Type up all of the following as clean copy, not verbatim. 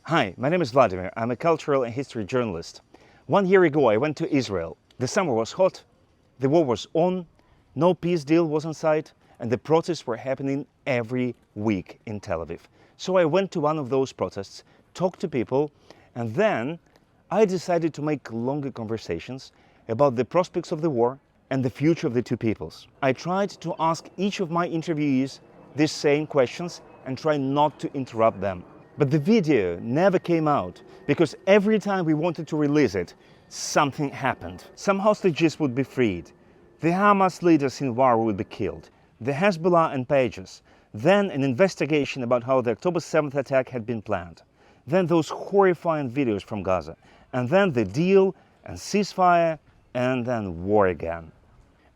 Hi, my name is Vladimir. I'm a cultural and history journalist. 1 year ago, I went to Israel. The summer was hot, the war was on, no peace deal was in sight, and the protests were happening every week in Tel Aviv. So I went to one of those protests, talked to people, and then I decided to make longer conversations about the prospects of the war and the future of the two peoples. I tried to ask each of my interviewees these same questions and try not to interrupt them. But the video never came out because every time we wanted to release it, something happened. Some hostages would be freed. The Hamas leaders in war would be killed. The Hezbollah and pages. Then an investigation about how the October 7th attack had been planned. Then those horrifying videos from Gaza. And then the deal and ceasefire and then war again.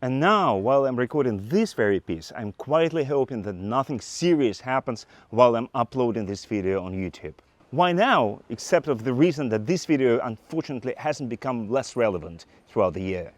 And now, while I'm recording this very piece, I'm quietly hoping that nothing serious happens while I'm uploading this video on YouTube. Why now? Except of the reason that this video unfortunately hasn't become less relevant throughout the year.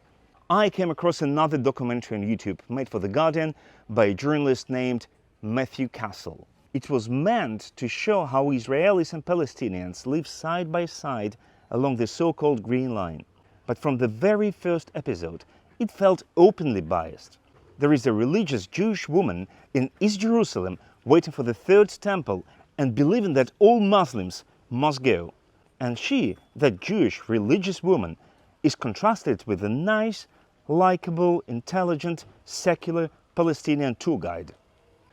I came across another documentary on YouTube made for The Guardian by a journalist named Matthew Castle. It was meant to show how Israelis and Palestinians live side by side along the so-called Green Line. But from the very first episode, it felt openly biased. There is a religious Jewish woman in East Jerusalem waiting for the third temple and believing that all Muslims must go. And she, that Jewish religious woman, is contrasted with a nice, likable, intelligent, secular Palestinian tour guide.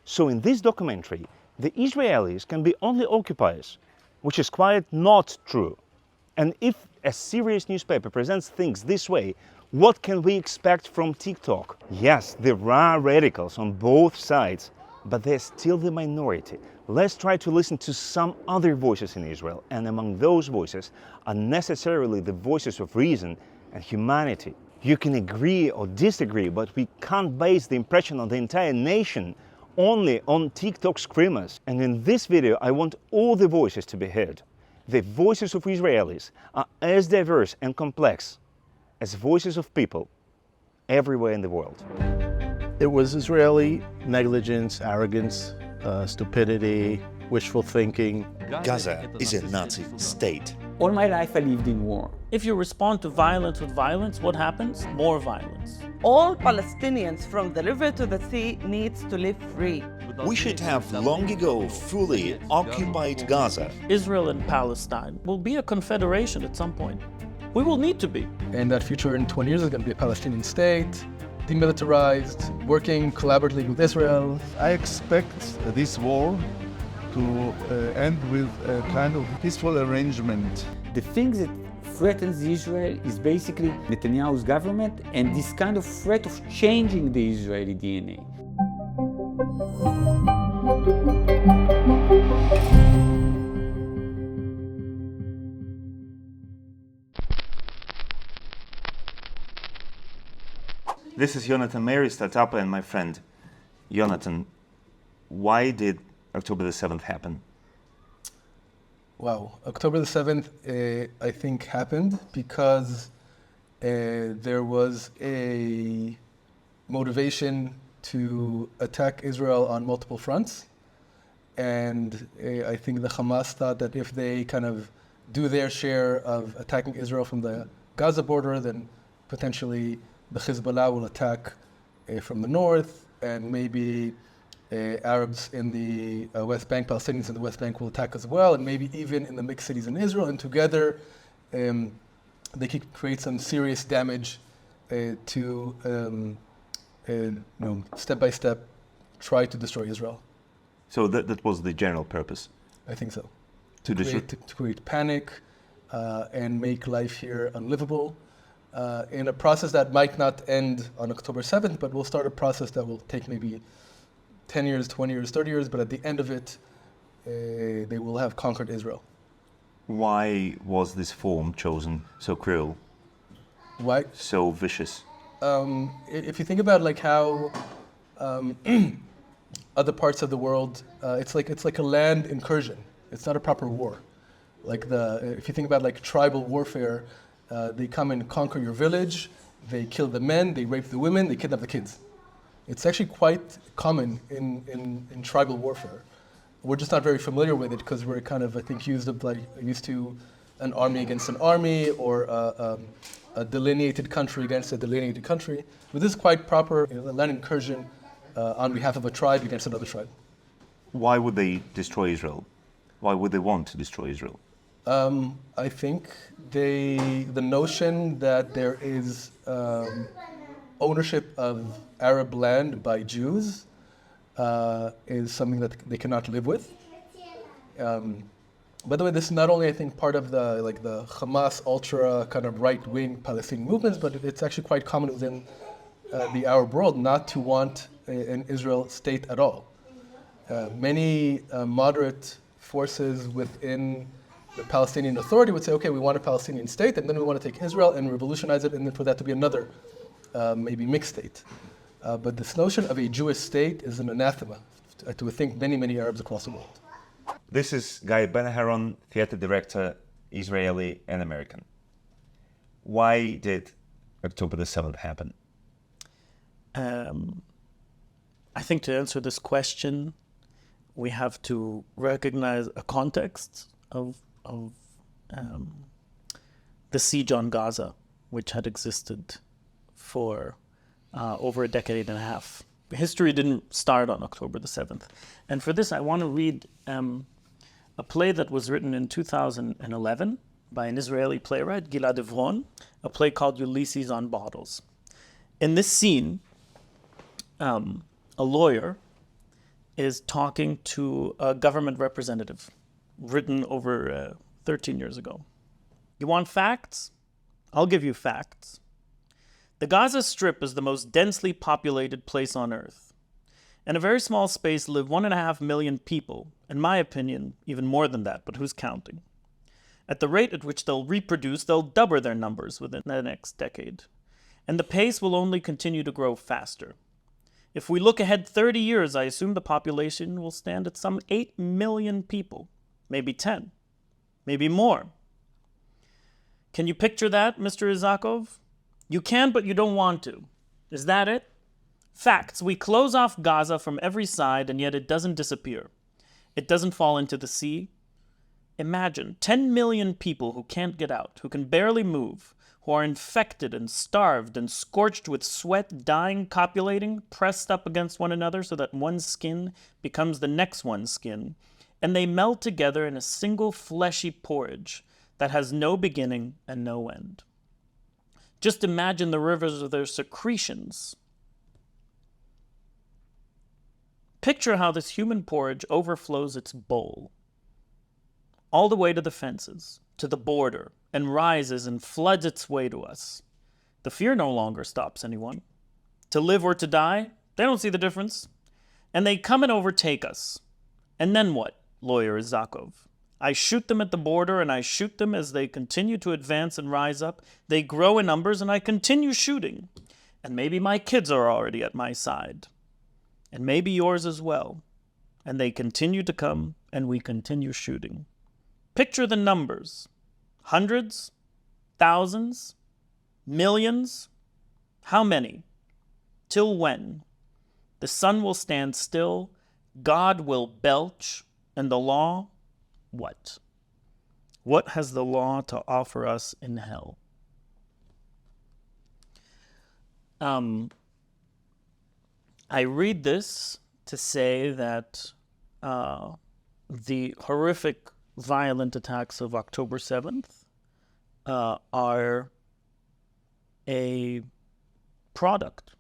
So in this documentary, the Israelis can be only occupiers, which is quite not true. And if a serious newspaper presents things this way, what can we expect from TikTok? Yes, there are radicals on both sides, but they're still the minority. Let's try to listen to some other voices in Israel, and among those voices are necessarily the voices of reason and humanity. You can agree or disagree, but we can't base the impression on the entire nation only on TikTok screamers. And in this video, I want all the voices to be heard. The voices of Israelis are as diverse and complex as voices of people everywhere in the world. It was Israeli negligence, arrogance, stupidity, wishful thinking. Gaza is a Nazi state. All my life I lived in war. If you respond to violence with violence, what happens? More violence. All Palestinians from the river to the sea needs to live free. We should have long ago fully occupied Gaza. Israel and Palestine will be a confederation at some point. We will need to be. And that future in 20 years is going to be a Palestinian state, demilitarized, working collaboratively with Israel. I expect this war to end with a kind of peaceful arrangement. The thing that threatens Israel is basically Netanyahu's government and this kind of threat of changing the Israeli DNA. This is Jonathan Mary, startup, and my friend. Jonathan, why did October the 7th happen? Wow, October the 7th, I think happened because there was a motivation to attack Israel on multiple fronts. And I think the Hamas thought that if they kind of do their share of attacking Israel from the Gaza border, then potentially the Hezbollah will attack from the north, and maybe Arabs in the West Bank, Palestinians in the West Bank will attack as well, and maybe even in the mixed cities in Israel. And together, they could create some serious damage to, step by step, try to destroy Israel. So that was the general purpose? I think so. To create panic and make life here unlivable. In a process that might not end on October 7th, but we'll start a process that will take maybe 10 years, 20 years, 30 years, but at the end of it, they will have conquered Israel. Why was this form chosen so cruel? Why? So vicious? If you think about like how other parts of the world, it's like a land incursion. It's not a proper war. If you think about like tribal warfare, they come and conquer your village, they kill the men, they rape the women, they kidnap the kids. It's actually quite common in tribal warfare. we're just not very familiar with it because we're kind of, I think, used to an army against an army or a delineated country against a delineated country. But this is quite proper land incursion on behalf of a tribe against another tribe. Why would they destroy Israel? Why would they want to destroy Israel? I think the notion that there is ownership of Arab land by Jews is something that they cannot live with. By the way, this is not only, I think, part of the Hamas ultra kind of right-wing Palestinian movements, but it's actually quite common within the Arab world not to want an Israel state at all. Many moderate forces within the Palestinian Authority would say, okay, we want a Palestinian state, and then we want to take Israel and revolutionize it, and then for that to be another, maybe mixed state. But this notion of a Jewish state is an anathema to, I think, many, many Arabs across the world. This is Guy Ben-Aharon, theater director, Israeli and American. Why did October the 7th happen? I think to answer this question, we have to recognize a context of the siege on Gaza, which had existed for over a decade and a half. History didn't start on October the 7th. And for this, I want to read a play that was written in 2011 by an Israeli playwright, Gilad Evron, a play called Ulysses on Bottles. In this scene, a lawyer is talking to a government representative, written over 13 years ago. You want facts? I'll give you facts. The Gaza Strip is the most densely populated place on Earth. In a very small space live 1.5 million people. In my opinion, even more than that, but who's counting? At the rate at which they'll reproduce, they'll double their numbers within the next decade. And the pace will only continue to grow faster. If we look ahead 30 years, I assume the population will stand at some 8 million people. Maybe 10. Maybe more. Can you picture that, Mr. Izakov? You can, but you don't want to. Is that it? Facts. We close off Gaza from every side, and yet it doesn't disappear. It doesn't fall into the sea. Imagine 10 million people who can't get out, who can barely move, who are infected and starved and scorched with sweat, dying, copulating, pressed up against one another so that one skin becomes the next one's skin, and they melt together in a single fleshy porridge that has no beginning and no end. Just imagine the rivers of their secretions. Picture how this human porridge overflows its bowl, all the way to the fences, to the border, and rises and floods its way to us. The fear no longer stops anyone. To live or to die, they don't see the difference. And they come and overtake us. And then what, lawyer Izakov? I shoot them at the border, and I shoot them as they continue to advance and rise up. They grow in numbers, and I continue shooting. And maybe my kids are already at my side. And maybe yours as well. And they continue to come, and we continue shooting. Picture the numbers. Hundreds? Thousands? Millions? How many? Till when? The sun will stand still, God will belch, and the law? What? What has the law to offer us in hell? I read this to say that the horrific, violent attacks of October 7th are a product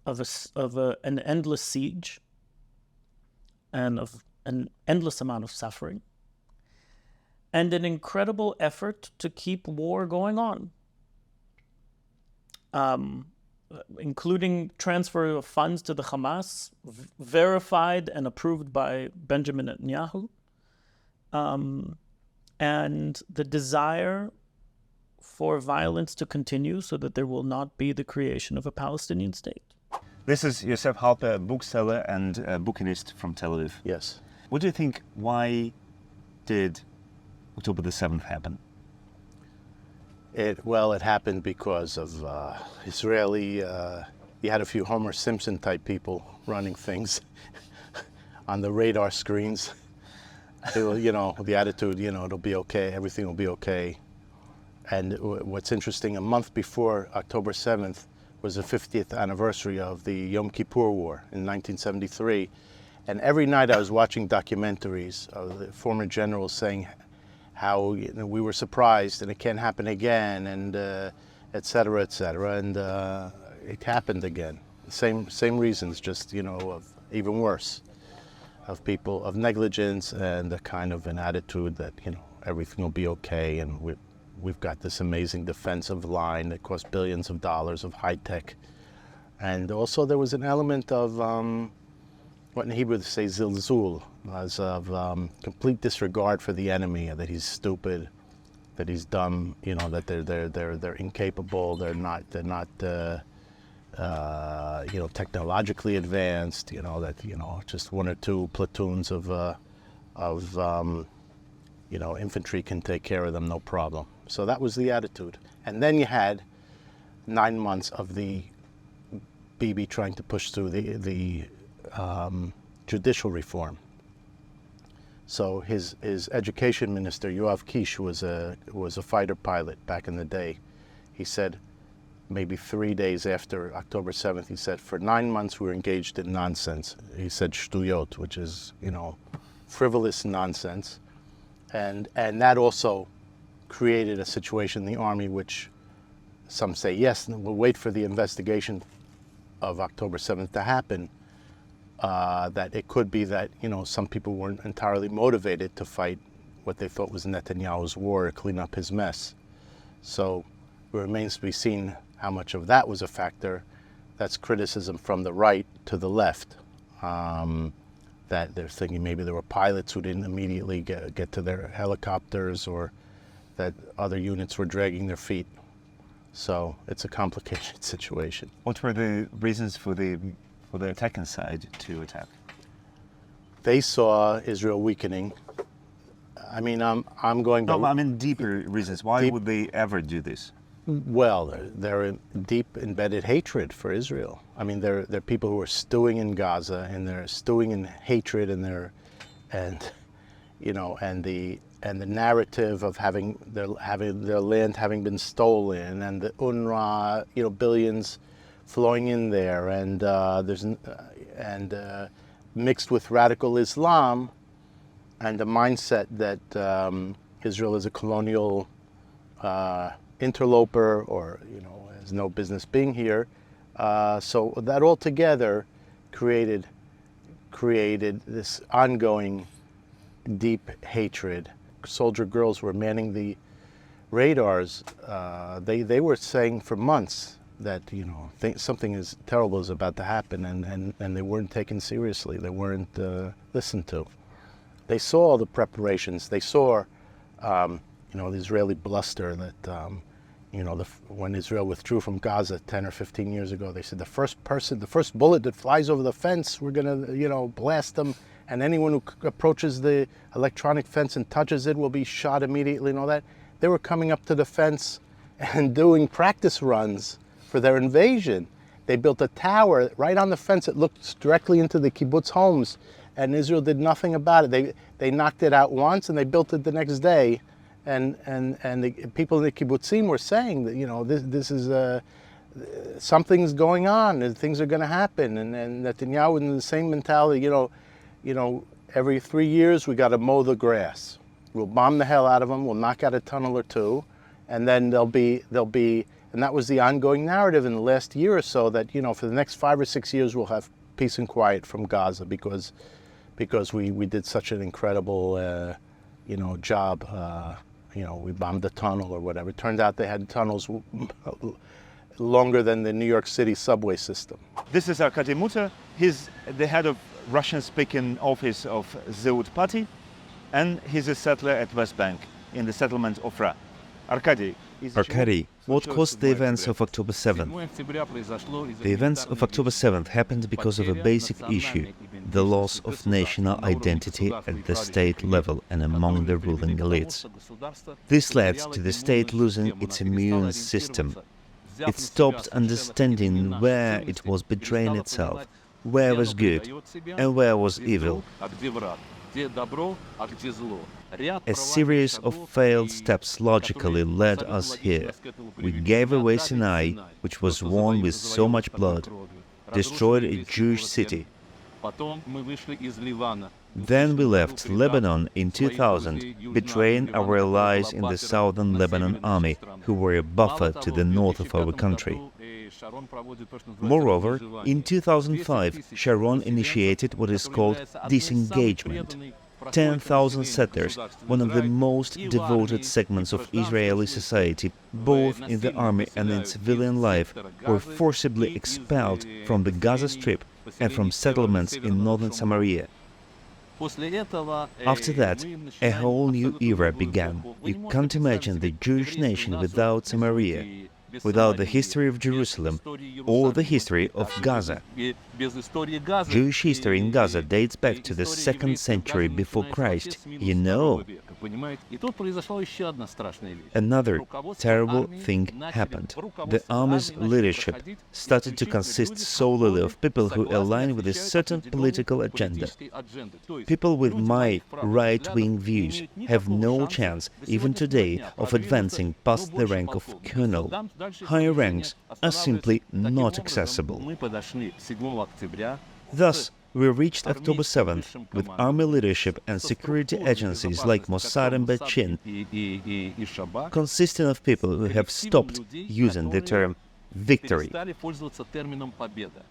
of an endless siege and of an endless amount of suffering, and an incredible effort to keep war going on, including transfer of funds to the Hamas, verified and approved by Benjamin Netanyahu, and the desire for violence to continue so that there will not be the creation of a Palestinian state. This is Yosef Halper, bookseller and bookist from Tel Aviv. Yes. What do you think, why did October the 7th happen? It happened because of Israeli, you had a few Homer Simpson type people running things on the radar screens. The attitude, it'll be okay, everything will be okay. And what's interesting, a month before October 7th was the 50th anniversary of the Yom Kippur War in 1973. And every night I was watching documentaries of the former generals saying how we were surprised and it can't happen again, and et cetera, et cetera. And it happened again. Same reasons, just, of even worse, of people, of negligence and a kind of an attitude that, everything will be okay, and we've got this amazing defensive line that costs billions of dollars of high tech. And also there was an element of what in Hebrew they say zilzul, as of complete disregard for the enemy, that he's stupid, that he's dumb, that they're incapable, they're not technologically advanced, that just one or two platoons of infantry can take care of them, no problem. So that was the attitude. And then you had 9 months of the Bibi trying to push through the judicial reform. So his education minister, Yoav Kish, was a fighter pilot back in the day. He said, maybe 3 days after October 7th, he said, for 9 months we were engaged in nonsense. He said shtuyot, which is, frivolous nonsense. And that also created a situation in the army which some say, yes, we'll wait for the investigation of October 7th to happen, that it could be that, some people weren't entirely motivated to fight what they thought was Netanyahu's war, to clean up his mess. So it remains to be seen how much of that was a factor. That's criticism from the right to the left, that they're thinking maybe there were pilots who didn't immediately get to their helicopters, or that other units were dragging their feet. So it's a complicated situation. What were the reasons for the attacking side to attack? They saw Israel weakening. I mean, I'm going to... No, I mean deeper reasons. Why would they ever do this? Well, they're in deep embedded hatred for Israel. I mean, they're people who are stewing in Gaza, and they're stewing in hatred, and the narrative of having their land having been stolen, and the UNRWA, billions flowing in there, and mixed with radical Islam, and the mindset that Israel is a colonial interloper, or has no business being here. So that all together created this ongoing deep hatred. Soldier girls were manning the radars. They were saying for months that something terrible is about to happen, and they weren't taken seriously. They weren't listened to. They saw all the preparations. They saw the Israeli bluster that when Israel withdrew from Gaza 10 or 15 years ago, they said the first bullet that flies over the fence, we're gonna blast them, and anyone who approaches the electronic fence and touches it will be shot immediately, and all that. They were coming up to the fence and doing practice runs for their invasion. They built a tower right on the fence that looked directly into the kibbutz homes, and Israel did nothing about it. They knocked it out once, and they built it the next day. And the people in the kibbutzim were saying that this is something's going on, and things are going to happen. And Netanyahu in the same mentality, every 3 years we got to mow the grass. We'll bomb the hell out of them. We'll knock out a tunnel or two, and then they'll be. And that was the ongoing narrative in the last year or so. That for the next 5 or 6 years we'll have peace and quiet from Gaza because we did such an incredible job. We bombed the tunnel or whatever. It turned out they had tunnels longer than the New York City subway system. This is Arkady Mutter. He's the head of Russian-speaking office of Zeut Party, and he's a settler at West Bank in the settlement of Ra. Arkady, what caused the events of October 7th? The events of October 7th happened because of a basic issue, the loss of national identity at the state level and among the ruling elites. This led to the state losing its immune system. It stopped understanding where it was betraying itself, where was good and where was evil. A series of failed steps logically led us here. We gave away Sinai, which was won with so much blood, destroyed a Jewish city. Then we left Lebanon in 2000, betraying our allies in the southern Lebanon army, who were a buffer to the north of our country. Moreover, in 2005, Sharon initiated what is called disengagement. 10,000 settlers, one of the most devoted segments of Israeli society, both in the army and in civilian life, were forcibly expelled from the Gaza Strip and from settlements in northern Samaria. After that, a whole new era began. You can't imagine the Jewish nation without Samaria, without the history of Jerusalem or the history of Gaza. Jewish history in Gaza dates back to the 2nd century before Christ, you know. Another terrible thing happened. The army's leadership started to consist solely of people who align with a certain political agenda. People with my right-wing views have no chance, even today, of advancing past the rank of colonel. Higher ranks are simply not accessible. Thus, we reached October 7th with army leadership and security agencies like Mossad and Bet Shin, consisting of people who have stopped using the term victory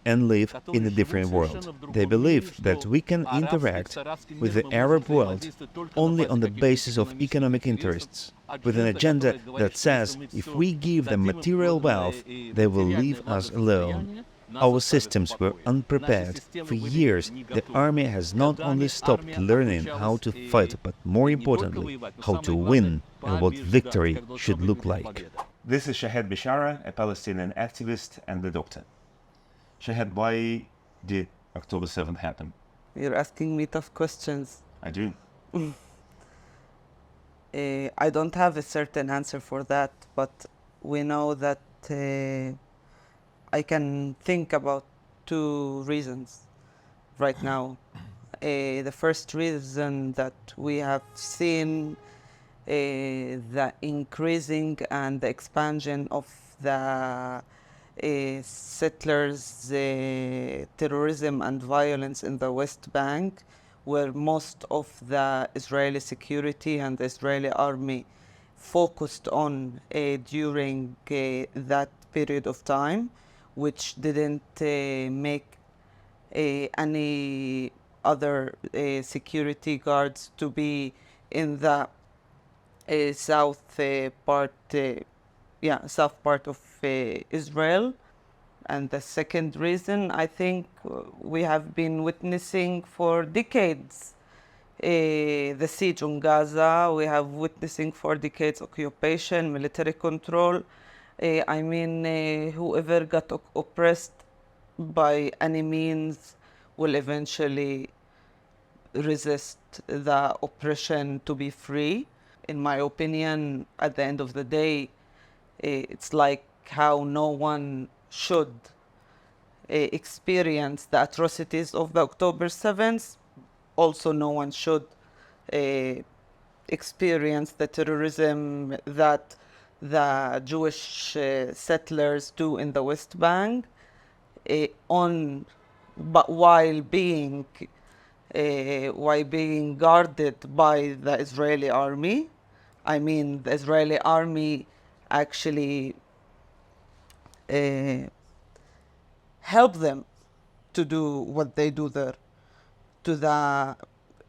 and live in a different world. They believe that we can interact with the Arab world only on the basis of economic interests, with an agenda that says if we give them material wealth, they will leave us alone. Our systems were unprepared. For years, the army has not only stopped learning how to fight, but more importantly, how to win and what victory should look like. This is Shahed Bishara, a Palestinian activist and a doctor. Shahed, why did October 7th happen? You're asking me tough questions. I do. I don't have a certain answer for that, but we know that I can think about 2 reasons right now. The first reason that we have seen the increasing and the expansion of the settlers' terrorism and violence in the West Bank, where most of the Israeli security and the Israeli army focused on during that period of time, which didn't make any other security guards to be in the south part of Israel. And the second reason, I think we have been witnessing for decades the siege on Gaza. We have witnessing for decades occupation, military control. Whoever got oppressed by any means will eventually resist the oppression to be free. In my opinion, at the end of the day, it's like how no one should experience the atrocities of the October 7th. Also, no one should experience the terrorism that the Jewish settlers do in the West Bank, but while being guarded by the Israeli army. The Israeli army actually help them to do what they do there,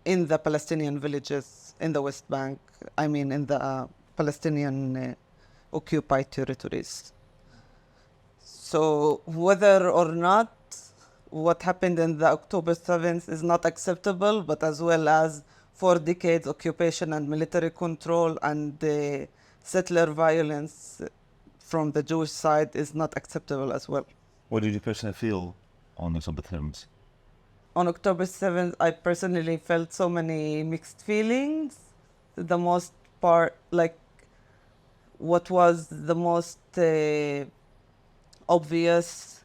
in the Palestinian villages in the West Bank. In the Palestinian occupied territories. So whether or not what happened in the October 7th is not acceptable, but as well as for decades occupation and military control and settler violence from the Jewish side is not acceptable as well. What did you personally feel on October 7th? On October 7th, I personally felt so many mixed feelings. The most part, what was the most obvious,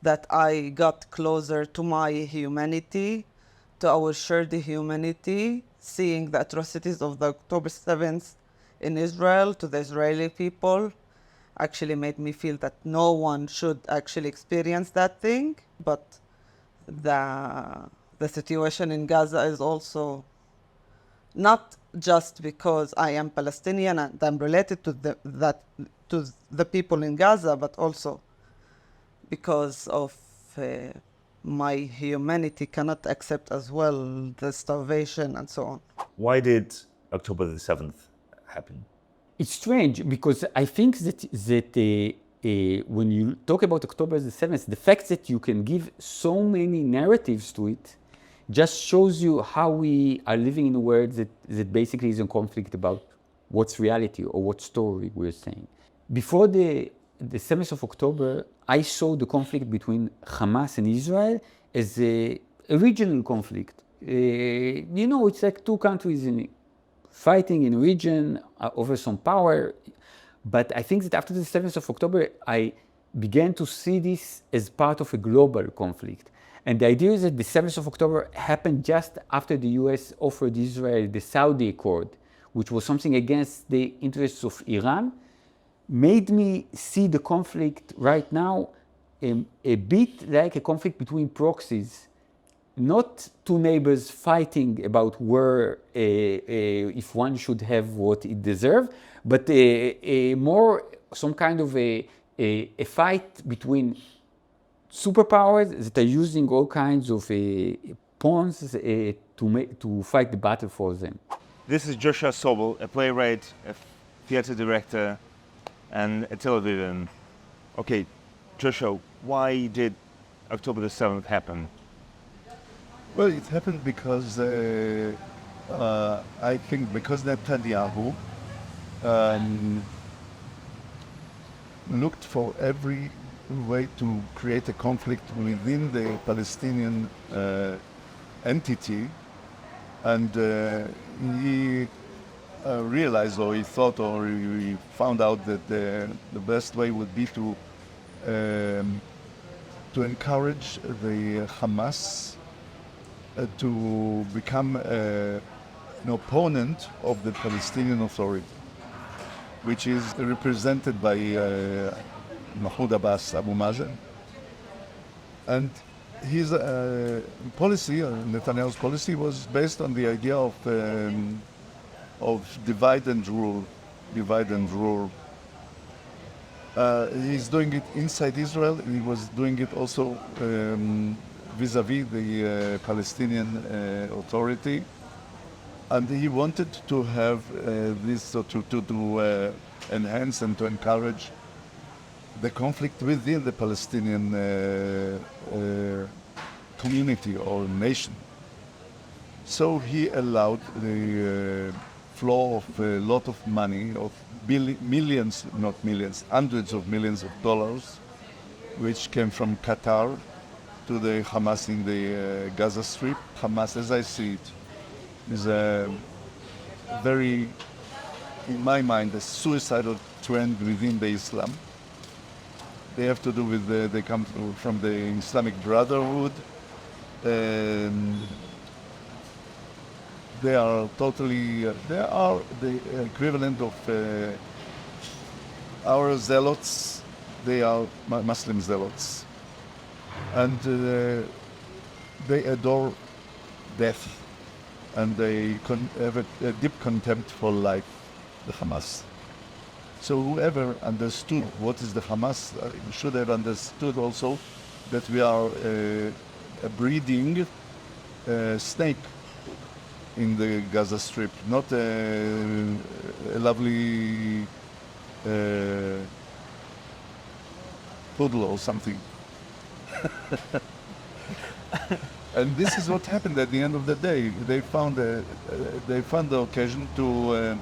that I got closer to my humanity, to our shared humanity, seeing the atrocities of the October 7th in Israel to the Israeli people actually made me feel that no one should actually experience that thing. But the situation in Gaza is also not just because I am Palestinian and I'm related to the people in Gaza, but also because of my humanity cannot accept as well the starvation and so on. Why did October the 7th happen? It's strange because I think that when you talk about October the 7th, the fact that you can give so many narratives to it just shows you how we are living in a world that basically is in conflict about what's reality or what story we're saying. Before the 7th of October, I saw the conflict between Hamas and Israel as a regional conflict. It's like two countries fighting in a region over some power. But I think that after the 7th of October, I began to see this as part of a global conflict. And the idea is that the 7th of October happened just after the US offered Israel the Saudi Accord, which was something against the interests of Iran, made me see the conflict right now a bit like a conflict between proxies. Not two neighbors fighting about where, if one should have what it deserves, but more some kind of a fight between superpowers that are using all kinds of pawns to fight the battle for them. This is Joshua Sobel, a playwright, a theater director, and a television. Okay, Joshua, why did October the 7th happen? Well, it happened because I think because Netanyahu looked for every way to create a conflict within the Palestinian entity, and he realized, or he thought, or he found out that the best way would be to encourage the Hamas to become an opponent of the Palestinian Authority, which is represented by Mahmoud Abbas, Abu Mazen. And his policy, Netanyahu's policy, was based on the idea of divide and rule. He's doing it inside Israel. He was doing it also vis-a-vis the Palestinian Authority, and he wanted to have this to enhance and to encourage the conflict within the Palestinian community or nation. So he allowed the flow of a lot of money, of millions, not millions, hundreds of millions of dollars, which came from Qatar to the Hamas in the Gaza Strip. Hamas, as I see it, is a very, in my mind, a suicidal trend within the Islam. They have to do with they come from the Islamic Brotherhood. They are totally, they are the equivalent of our zealots. They are Muslim zealots. And they adore death, and they have a deep contempt for life, the Hamas. So whoever understood what is the Hamas should have understood also that we are a breeding snake in the Gaza Strip, not a lovely poodle or something. And this is what happened at the end of the day. They found the occasion to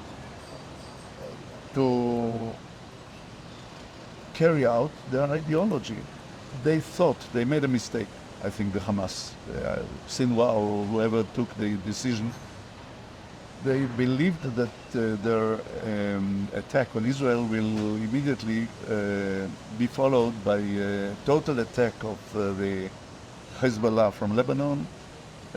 carry out their ideology. They thought they made a mistake. I think the Hamas, Sinwar or whoever took the decision, they believed that their attack on Israel will immediately be followed by a total attack of the Hezbollah from Lebanon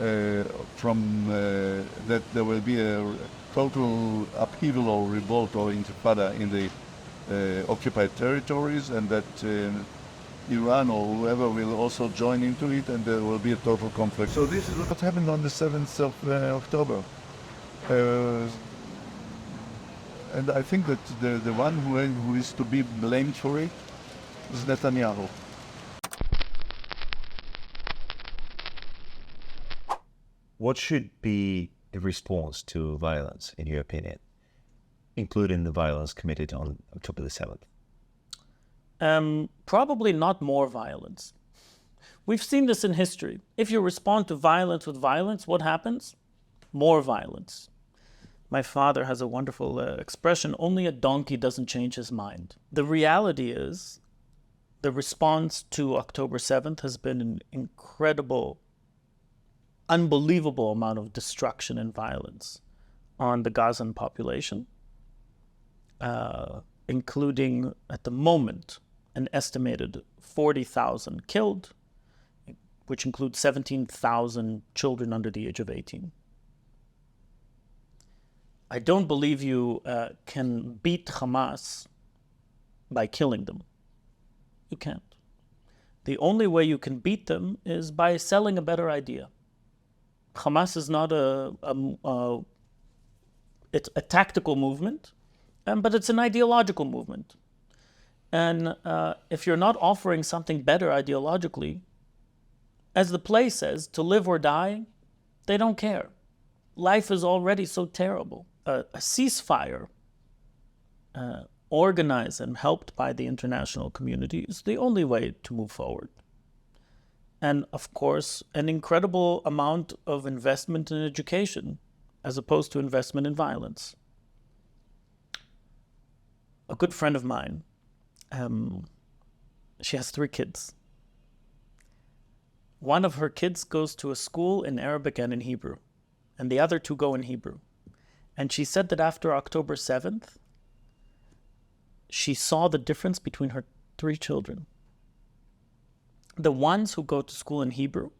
that there will be a total upheaval or revolt or intifada in the occupied territories, and that Iran or whoever will also join into it, and there will be a total conflict. So this is what happened on the 7th of October. And I think that the one who is to be blamed for it is Netanyahu. What should be the response to violence, in your opinion, including the violence committed on October the 7th? Probably not more violence. We've seen this in history. If you respond to violence with violence, what happens? More violence. My father has a wonderful expression, only a donkey doesn't change his mind. The reality is, the response to October 7th has been an incredible, unbelievable amount of destruction and violence on the Gazan population, including, at the moment, an estimated 40,000 killed, which includes 17,000 children under the age of 18. I don't believe you can beat Hamas by killing them. You can't. The only way you can beat them is by selling a better idea. Hamas is not it's a tactical movement, but it's an ideological movement. And if you're not offering something better ideologically, as the play says, to live or die, they don't care. Life is already so terrible. A ceasefire organized and helped by the international community is the only way to move forward. And of course, an incredible amount of investment in education as opposed to investment in violence. A good friend of mine, she has 3 kids. One of her kids goes to a school in Arabic and in Hebrew, and the other 2 go in Hebrew. And she said that after October 7th, she saw the difference between her 3 children. The ones who go to school in Hebrew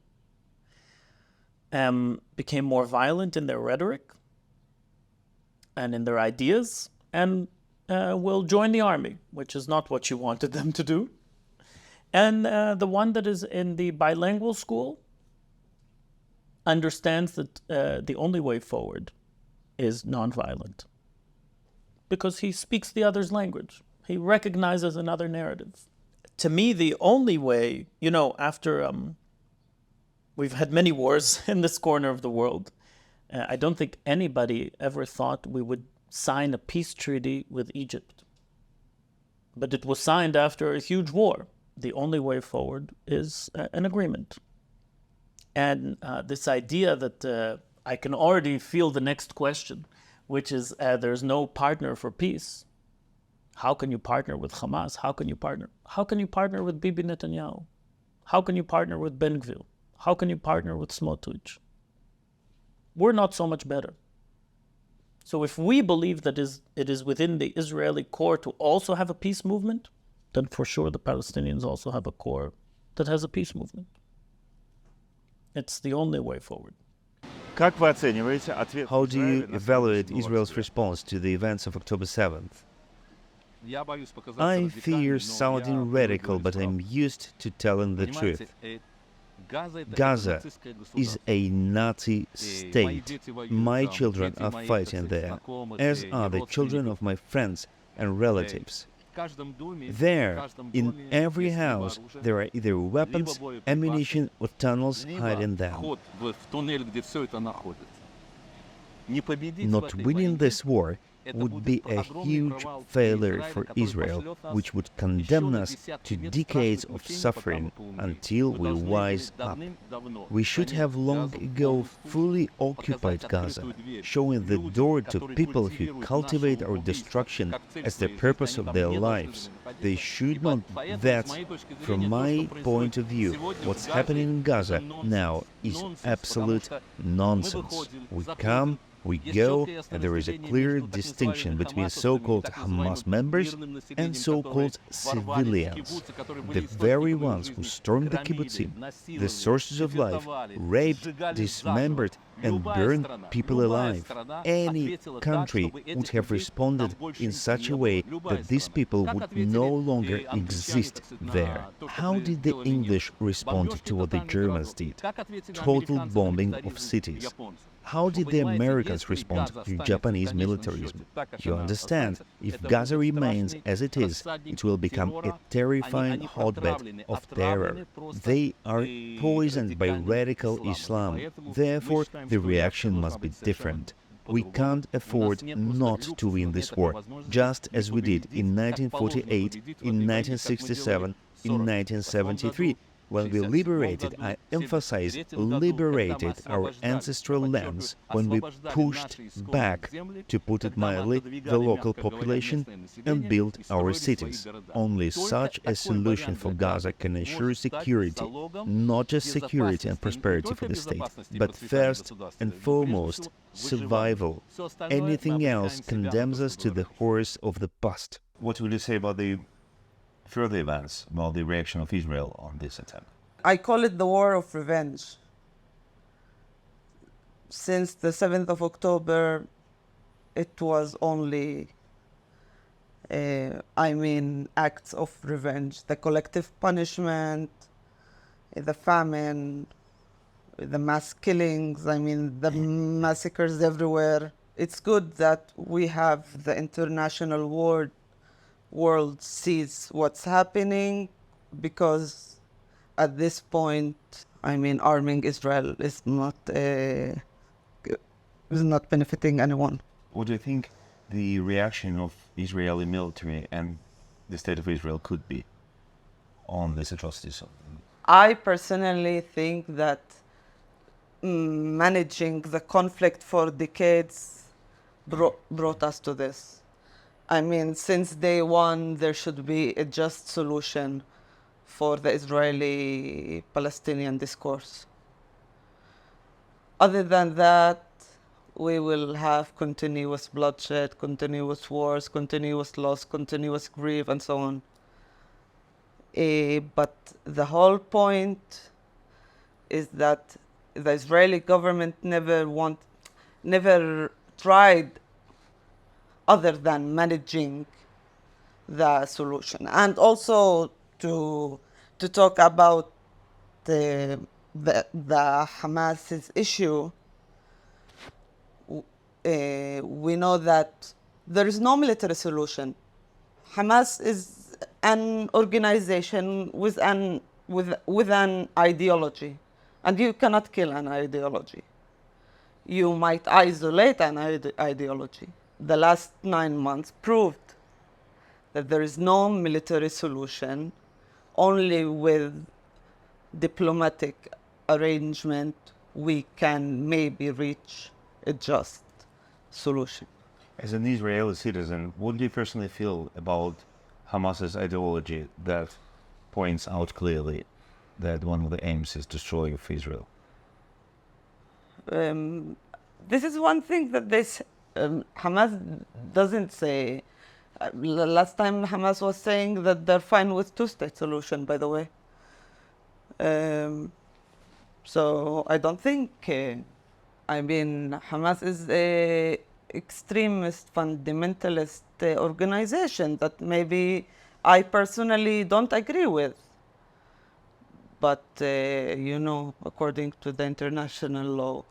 became more violent in their rhetoric and in their ideas, and will join the army, which is not what she wanted them to do. And the one that is in the bilingual school understands that the only way forward is nonviolent, because he speaks the other's language. He recognizes another narrative. To me, the only way, after we've had many wars in this corner of the world, I don't think anybody ever thought we would sign a peace treaty with Egypt. But it was signed after a huge war. The only way forward is an agreement. And this idea that I can already feel the next question, which is there's no partner for peace. How can you partner with Hamas? How can you partner with Bibi Netanyahu? How can you partner with Ben Gvir? How can you partner with Smotrich? We're not so much better. So if we believe that it is within the Israeli core to also have a peace movement, then for sure the Palestinians also have a core that has a peace movement. It's the only way forward. How do you evaluate Israel's response to the events of October 7th? I fear sounding radical, but I'm used to telling the truth. Gaza is a Nazi state. My children are fighting there, as are the children of my friends and relatives. There, in every house, there are either weapons, ammunition, or tunnels hiding them. Not winning this war would be a huge failure for Israel, which would condemn us to decades of suffering until we wise up. We should have long ago fully occupied Gaza, showing the door to people who cultivate our destruction as the purpose of their lives. They should not. That's, from my point of view, what's happening in Gaza now is absolute nonsense. We come We go, and there is a clear distinction between so-called Hamas members and so-called civilians, the very ones who stormed the kibbutzim, the sources of life, raped, dismembered, and burned people alive. Any country would have responded in such a way that these people would no longer exist there. How did the English respond to what the Germans did? Total bombing of cities. How did the Americans respond to Japanese militarism? You understand, if Gaza remains as it is, it will become a terrifying hotbed of terror. They are poisoned by radical Islam. Therefore, the reaction must be different. We can't afford not to win this war, just as we did in 1948, in 1967, in 1973. When we liberated, I emphasize liberated our ancestral lands, when we pushed back, to put it mildly, the local population and built our cities. Only such a solution for Gaza can ensure security, not just security and prosperity for the state, but first and foremost, survival. Anything else condemns us to the horrors of the past. What would you say about the further events, about the reaction of Israel on this attempt? I call it the war of revenge. Since the 7th of October, it was only, acts of revenge. The collective punishment, the famine, the mass killings, the massacres everywhere. It's good that we have the international world sees what's happening, because at this point, arming Israel is not benefiting anyone. What do you think the reaction of Israeli military and the state of Israel could be on these atrocities? I personally think that managing the conflict for decades brought us to this. Since day one, there should be a just solution for the Israeli-Palestinian discourse. Other than that, we will have continuous bloodshed, continuous wars, continuous loss, continuous grief, and so on. But the whole point is that the Israeli government never tried other than managing the solution. And also to talk about the Hamas's issue, we know that there is no military solution. Hamas is an organization with an ideology, and you cannot kill an ideology. You might isolate an ideology. The last 9 months proved that there is no military solution. Only with diplomatic arrangement we can maybe reach a just solution. As an Israeli citizen, what do you personally feel about Hamas's ideology that points out clearly that one of the aims is destroying of Israel? This is one thing that Hamas doesn't say. Last time Hamas was saying that they're fine with two-state solution, by the way. So I don't think, Hamas is a extremist, fundamentalist organization that maybe I personally don't agree with. But, according to the international law,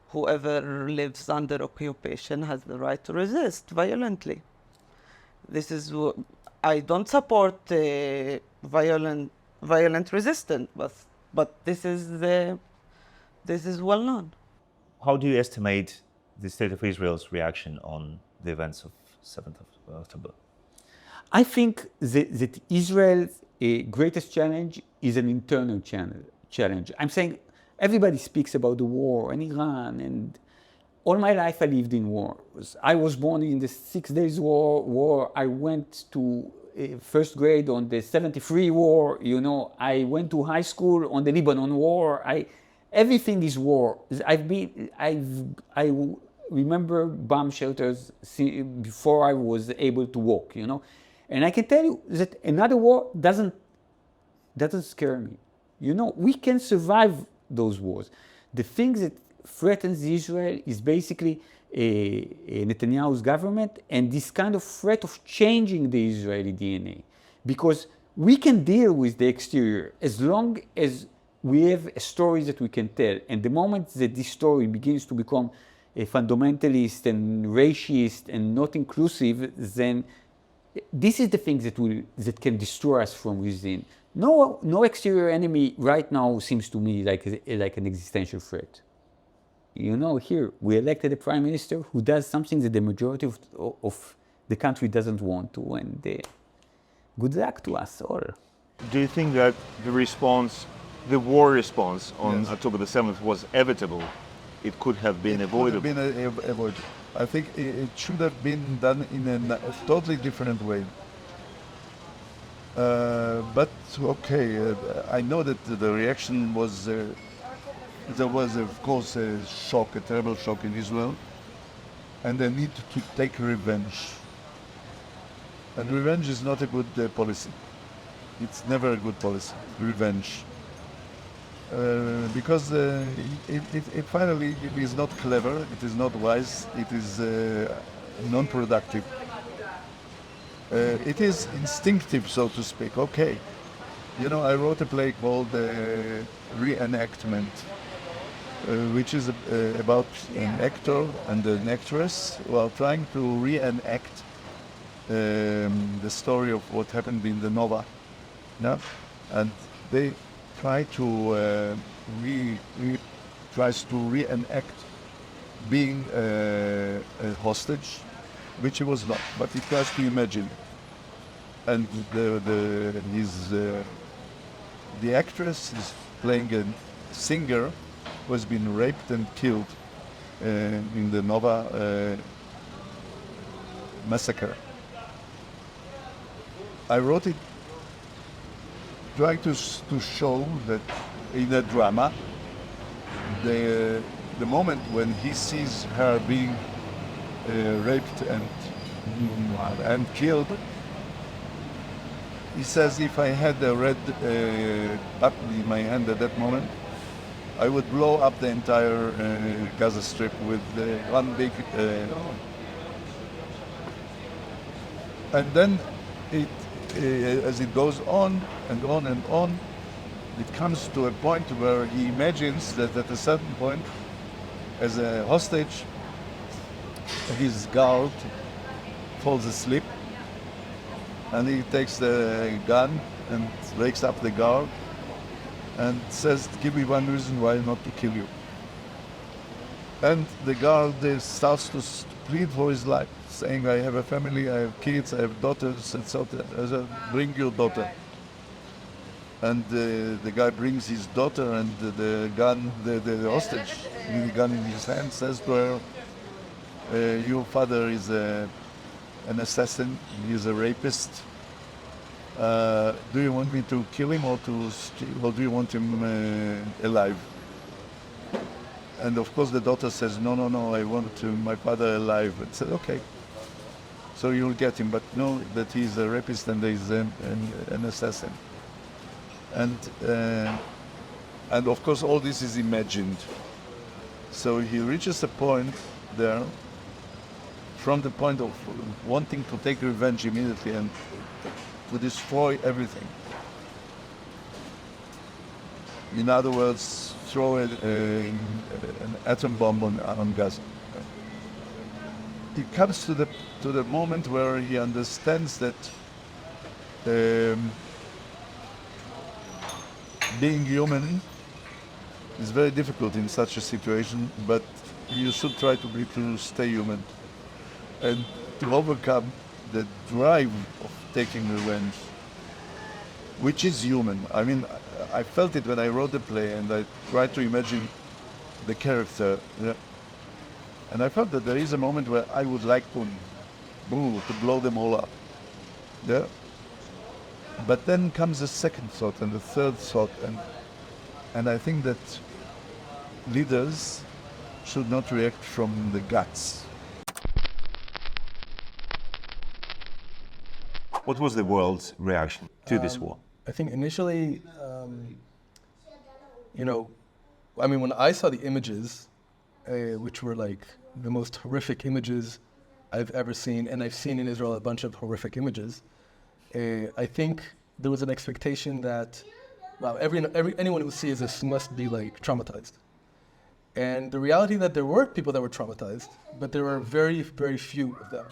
whoever lives under occupation has the right to resist violently. I don't support violent resistance, but this is well known. How do you estimate the state of Israel's reaction on the events of 7th of October? I think that Israel's greatest challenge is an internal challenge. I'm saying everybody speaks about the war and Iran, and all my life I lived in wars. I was born in the 6 Days War. I went to first grade on the 73 war. I went to high school on the Lebanon war. Everything is war. remember bomb shelters before I was able to walk, you know. And I can tell you that another war doesn't scare me. You know, we can survive those wars. The thing that threatens Israel is basically Netanyahu's government and this kind of threat of changing the Israeli DNA. Because we can deal with the exterior as long as we have a story that we can tell. And the moment that this story begins to become a fundamentalist and racist and not inclusive, then this is the thing that can destroy us from within. No exterior enemy right now seems to me like an existential threat. You know, here we elected a prime minister who does something that the majority of the country doesn't want to, and good luck to us all. Do you think that the war response on Yes. October the 7th was evitable? It could have been avoidable. Could have been avoided. I think it should have been done in a totally different way. But okay, I know that the reaction was, there was of course a shock, a terrible shock in Israel, and they need to take revenge. And revenge is not a good policy. It's never a good policy, revenge. Because it finally it is not clever, it is not wise, it is non-productive. It is instinctive, so to speak. Okay, you know, I wrote a play called Reenactment, which is about an actor and an actress who are trying to reenact the story of what happened in the Nova, yeah? And they try to tries to reenact being a hostage, which he was not, but he tries to imagine. And the actress is playing a singer who has been raped and killed in the Nova massacre. I wrote it trying to show that in a drama, the moment when he sees her being raped and killed, he says, if I had a red button in my hand at that moment, I would blow up the entire Gaza Strip with one big... and then as it goes on and on and on, it comes to a point where he imagines that at a certain point, as a hostage, his guard falls asleep, and he takes the gun and wakes up the guard and says, give me one reason why not to kill you. And the guard starts to plead for his life, saying, I have a family, I have kids, I have daughters, and so on. Bring your daughter. And the guy brings his daughter, and the hostage, with the gun in his hand, says to her, your father is an assassin, he is a rapist. Do you want me to kill him or do you want him alive? And of course the daughter says, no, I want my father alive. And said, okay, so you'll get him, but know that he's a rapist and he's an assassin. And of course all this is imagined. So he reaches a point there, from the point of wanting to take revenge immediately and to destroy everything. In other words, throw an atom bomb on Gaza. He comes to the moment where he understands that being human is very difficult in such a situation, but you should try to stay human and to overcome the drive of taking revenge, which is human. I mean, I felt it when I wrote the play, and I tried to imagine the character. Yeah. And I felt that there is a moment where I would like to blow them all up. Yeah. But then comes the second thought and the third thought, and I think that leaders should not react from the guts. What was the world's reaction to this war? I think initially, when I saw the images, which were like the most horrific images I've ever seen, and I've seen in Israel a bunch of horrific images, I think there was an expectation that, anyone who sees this must be like traumatized. And the reality that there were people that were traumatized, but there were very, very few of them.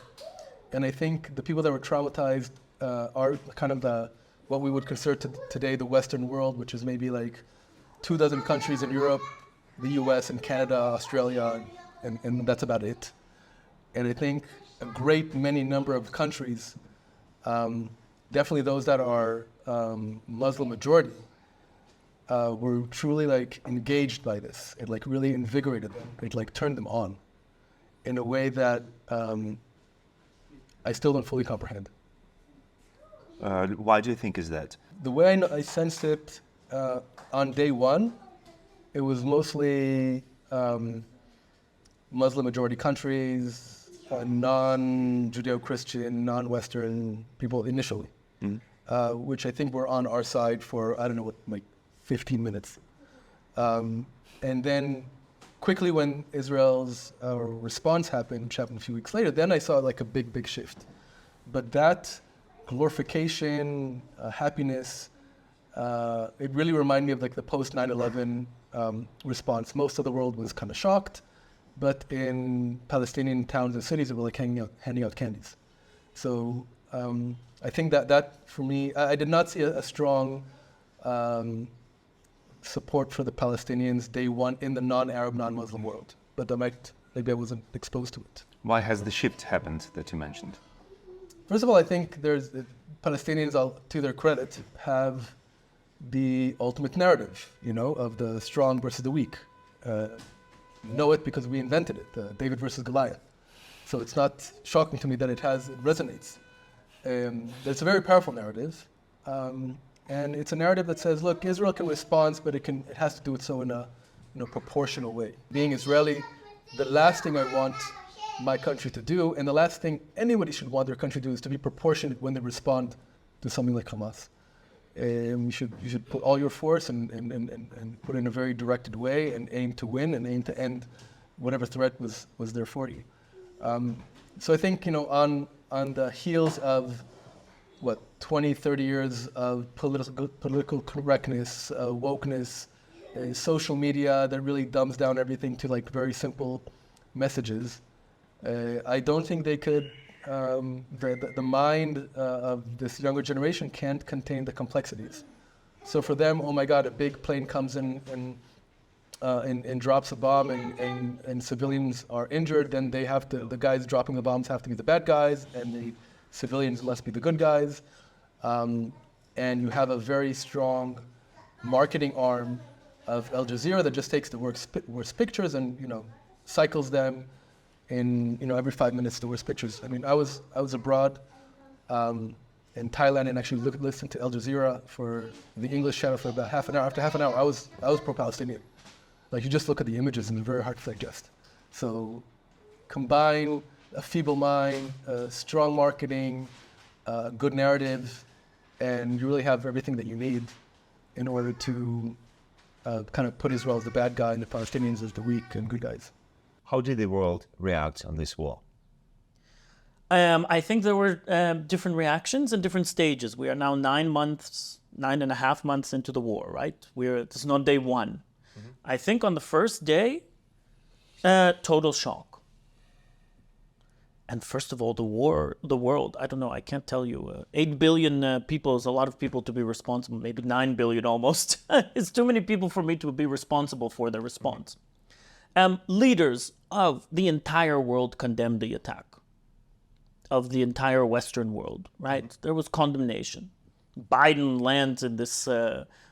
And I think the people that were traumatized are kind of what we would consider today the Western world, which is maybe like 24 countries in Europe, the US and Canada, Australia, and that's about it. And I think a great many number of countries, definitely those that are Muslim majority, were truly like engaged by this. It like really invigorated them. It like turned them on in a way that I still don't fully comprehend. Why do you think is that? The way I sensed it on day one, it was mostly Muslim majority countries, non-Judeo-Christian, non-Western people initially, which I think were on our side for, 15 minutes. And then quickly when Israel's response happened, which happened a few weeks later, then I saw like a big shift. But that glorification, happiness, it really reminded me of like the post 9/11 response. Most of the world was kind of shocked, but in Palestinian towns and cities, they were like handing out candies. So I think that for me, I did not see a strong support for the Palestinians day one in the non-Arab, non-Muslim world, but maybe I wasn't exposed to it. Why has the shift happened that you mentioned? First of all, I think the Palestinians, to their credit, have the ultimate narrative, of the strong versus the weak. Know it because we invented it, David versus Goliath. So it's not shocking to me that it resonates. It's a very powerful narrative, and it's a narrative that says, look, Israel can respond, but it has to do it so in a proportional way. Being Israeli, the last thing I want my country to do, and the last thing anybody should want their country to do, is to be proportionate when they respond to something like Hamas. You should put all your force and put it in a very directed way and aim to win and aim to end whatever threat was there for you. So I think, on the heels of 20, 30 years of political correctness, wokeness, social media that really dumbs down everything to like very simple messages, I don't think they could, the mind of this younger generation can't contain the complexities. So for them, oh my God, a big plane comes in and drops a bomb and civilians are injured, then the guys dropping the bombs have to be the bad guys and the civilians must be the good guys. And you have a very strong marketing arm of Al Jazeera that just takes the worst pictures and, cycles them in, every 5 minutes the worst pictures. I mean, I was abroad in Thailand and actually listened to Al Jazeera for the English channel for about half an hour. After half an hour, I was pro-Palestinian. Like, you just look at the images and they're very hard to digest. So combine a feeble mind, strong marketing, good narrative, and you really have everything that you need in order to kind of put Israel as the bad guy and the Palestinians as the weak and good guys. How did the world react on this war? I think there were different reactions and different stages. We are now 9.5 months into the war, right? It's not day one. Mm-hmm. I think on the first day, total shock. And first of all, the world, I don't know, I can't tell you. 8 billion people is a lot of people to be responsible, maybe 9 billion almost. It's too many people for me to be responsible for their response. Leaders of the entire world condemned the attack, of the entire Western world, right? Mm-hmm. There was condemnation. Biden lands in this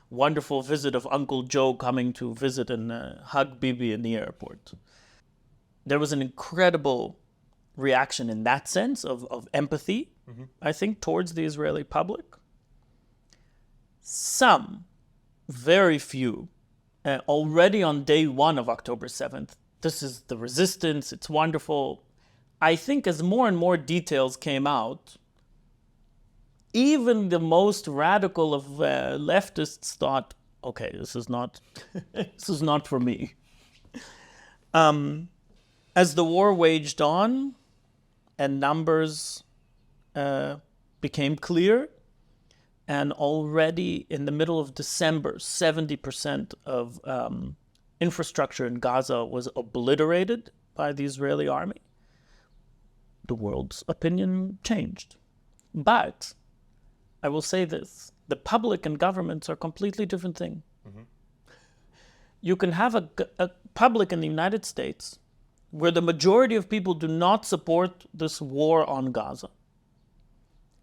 wonderful visit of Uncle Joe coming to visit and hug Bibi in the airport. There was an incredible reaction in that sense of empathy, mm-hmm. I think, towards the Israeli public. Some, very few, already on day one of October 7th, this is the resistance, it's wonderful. I think as more and more details came out, even the most radical of leftists thought, okay, this is not, this is not for me. As the war waged on and numbers became clear, and already in the middle of December, 70% of infrastructure in Gaza was obliterated by the Israeli army, the world's opinion changed. But I will say this, the public and governments are a completely different thing. You can have a public in the United States where the majority of people do not support this war on Gaza.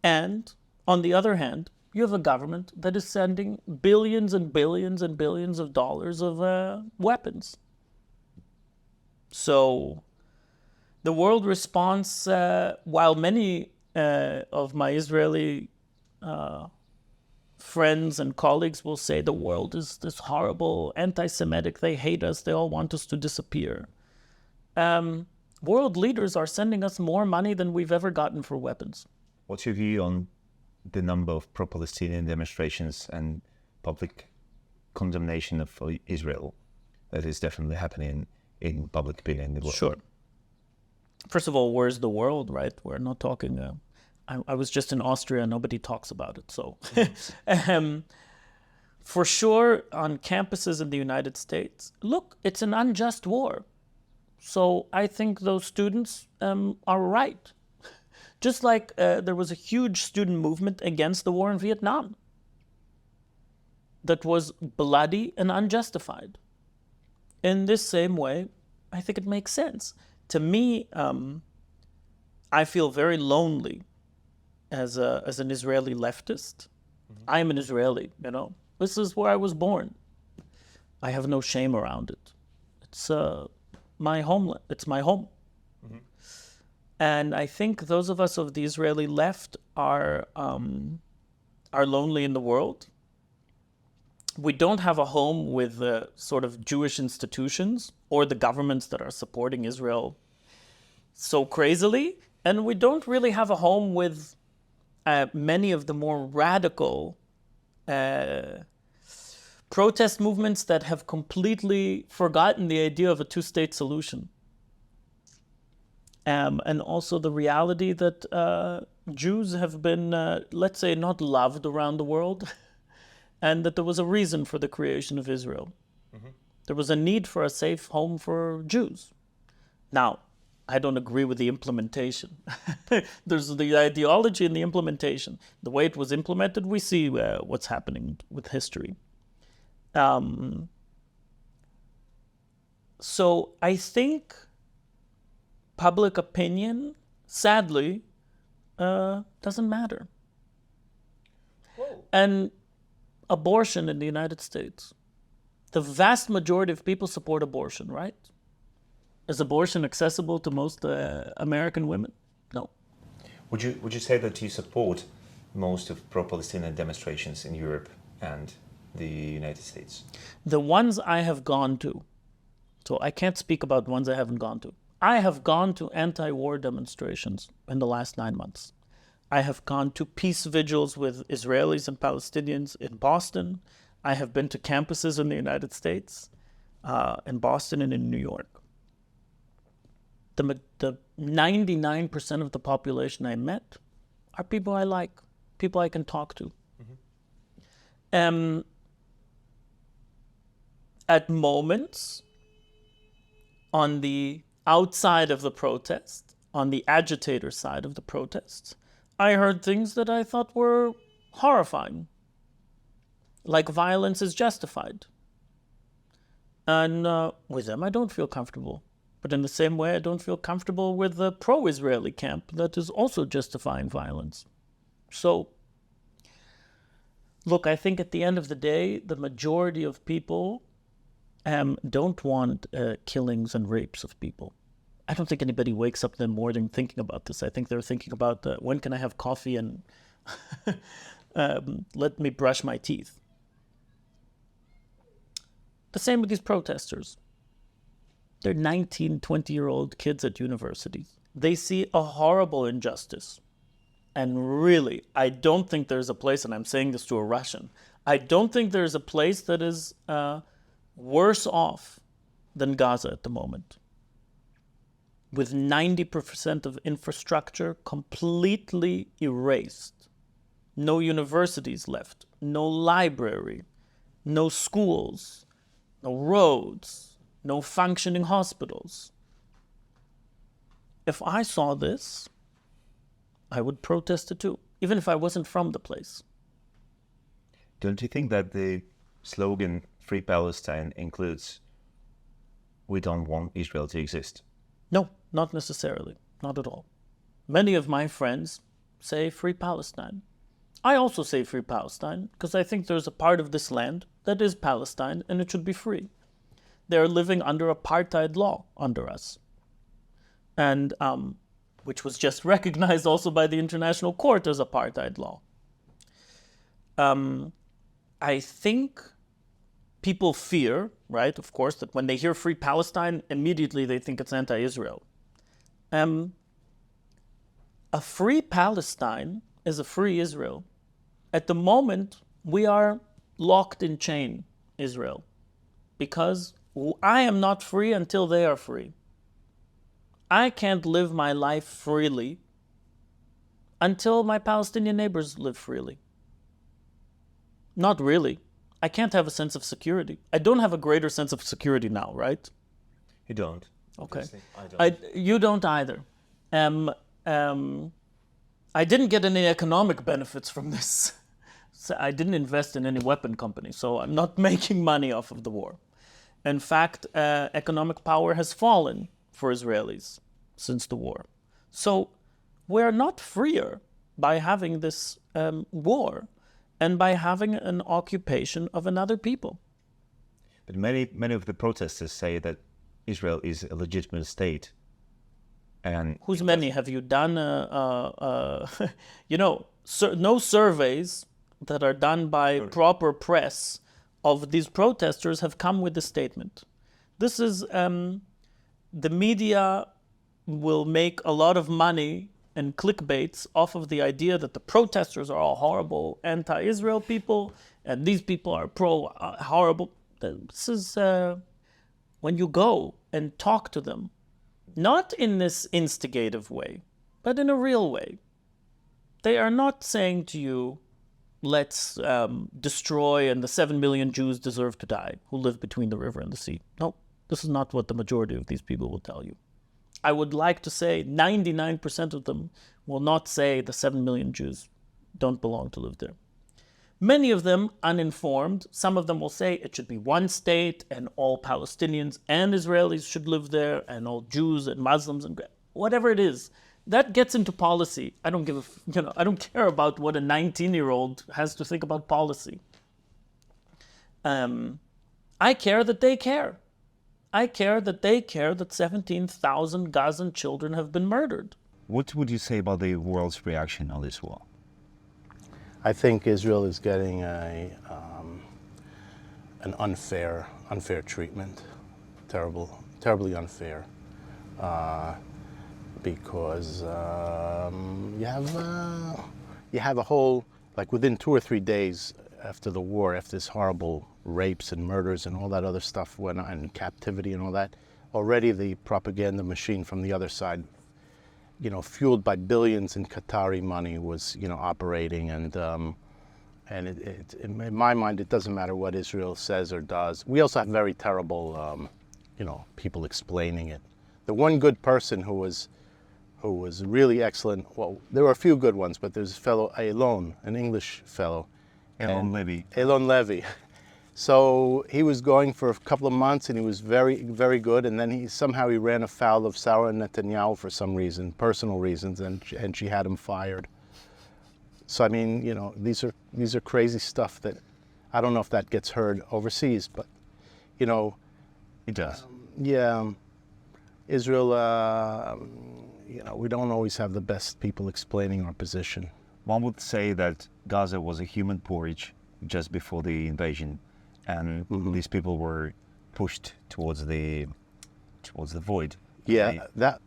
And on the other hand, you have a government that is sending billions and billions and billions of dollars of weapons. So the world response, while many of my Israeli friends and colleagues will say the world is this horrible, anti-Semitic, they hate us, they all want us to disappear. World leaders are sending us more money than we've ever gotten for weapons. What's your view on the number of pro-Palestinian demonstrations and public condemnation of Israel that is definitely happening in public opinion in the world? Sure. First of all, where's the world, right? We're not talking... I was just in Austria, nobody talks about it, so... For sure, on campuses in the United States, look, it's an unjust war. So I think those students are right. Just like there was a huge student movement against the war in Vietnam that was bloody and unjustified. In this same way, I think it makes sense. To me, I feel very lonely as an Israeli leftist. I'm an Israeli, you know. This is where I was born. I have no shame around it. It's my homeland. It's my home. And I think those of us of the Israeli left are lonely in the world. We don't have a home with sort of Jewish institutions or the governments that are supporting Israel so crazily. And we don't really have a home with many of the more radical protest movements that have completely forgotten the idea of a two-state solution. And also the reality that Jews have been, let's say, not loved around the world, and that there was a reason for the creation of Israel. There was a need for a safe home for Jews. Now, I don't agree with the implementation. There's the ideology and the implementation. The way it was implemented, we see what's happening with history. So I think public opinion, sadly, doesn't matter. Whoa. And abortion in the United States. The vast majority of people support abortion, right? Is abortion accessible to most American women? No. Would you say that you support most of pro-Palestinian demonstrations in Europe and the United States? The ones I have gone to, so I can't speak about ones I haven't gone to. I have gone to anti-war demonstrations in the last 9 months. I have gone to peace vigils with Israelis and Palestinians in Boston. I have been to campuses in the United States, in Boston and in New York. The 99% of the population I met are people I like, people I can talk to. At moments, on the outside of the protest, on the agitator side of the protest, I heard things that I thought were horrifying, like violence is justified. And with them, I don't feel comfortable. But in the same way, I don't feel comfortable with the pro-Israeli camp that is also justifying violence. So, look, I think at the end of the day, the majority of people don't want killings and rapes of people. I don't think anybody wakes up in the morning thinking about this. I think they're thinking about when can I have coffee and let me brush my teeth. The same with these protesters. They're 19, 20-year-old kids at universities. They see a horrible injustice. And really, I don't think there's a place, and I'm saying this to a Russian, I don't think there's a place that is worse off than Gaza at the moment. With 90% of infrastructure completely erased. No universities left, no library, no schools, no roads, no functioning hospitals. If I saw this, I would protest it too, even if I wasn't from the place. Don't you think that the slogan Free Palestine includes we don't want Israel to exist? No, not necessarily. Not at all. Many of my friends say Free Palestine. I also say Free Palestine because I think there's a part of this land that is Palestine and it should be free. They're living under apartheid law under us. And which was just recognized also by the International Court as apartheid law. I think people fear, right, of course, that when they hear Free Palestine, immediately they think it's anti-Israel. A free Palestine is a free Israel. At the moment, we are locked in chain, Israel, because I am not free until they are free. I can't live my life freely until my Palestinian neighbors live freely. Not really. I can't have a sense of security. I don't have a greater sense of security now, right? You don't. Okay. I don't. You don't either. I didn't get any economic benefits from this. So I didn't invest in any weapon company, so I'm not making money off of the war. In fact, economic power has fallen for Israelis since the war. So we're not freer by having this war and by having an occupation of another people. But many of the protesters say that Israel is a legitimate state. And who's many? Have you done, no surveys that are done by proper press of these protesters have come with the statement. This is, the media will make a lot of money and clickbaits off of the idea that the protesters are all horrible anti-Israel people and these people are horrible. This is when you go and talk to them, not in this instigative way, but in a real way. They are not saying to you, let's destroy and the 7 million Jews deserve to die who live between the river and the sea. No, this is not what the majority of these people will tell you. I would like to say 99% of them will not say the 7 million Jews don't belong to live there. Many of them uninformed, some of them will say it should be one state and all Palestinians and Israelis should live there and all Jews and Muslims and whatever it is. That gets into policy. I don't I don't care about what a 19-year-old has to think about policy. I care that they care. I care that they care that 17,000 Gazan children have been murdered. What would you say about the world's reaction on this war? I think Israel is getting an unfair treatment, terribly unfair, because you have a whole, like within 2 or 3 days after the war, after this horrible rapes and murders and all that other stuff went on, and captivity and all that, already the propaganda machine from the other side, fueled by billions in Qatari money, was operating, and in my mind it doesn't matter what Israel says or does. We also have very terrible people explaining it. The one good person who was really excellent, well, there were a few good ones, but there's a fellow, Elon, an English fellow. Elon Levy. Elon Levy. So he was going for a couple of months and he was very, very good, and then he ran afoul of Sarah Netanyahu for some reason, personal reasons, and she had him fired. So I mean, these are crazy stuff that I don't know if that gets heard overseas, but it does. Israel, we don't always have the best people explaining our position. One would say that Gaza was a human porridge just before the invasion, and these people were pushed towards the was the void. Yeah, that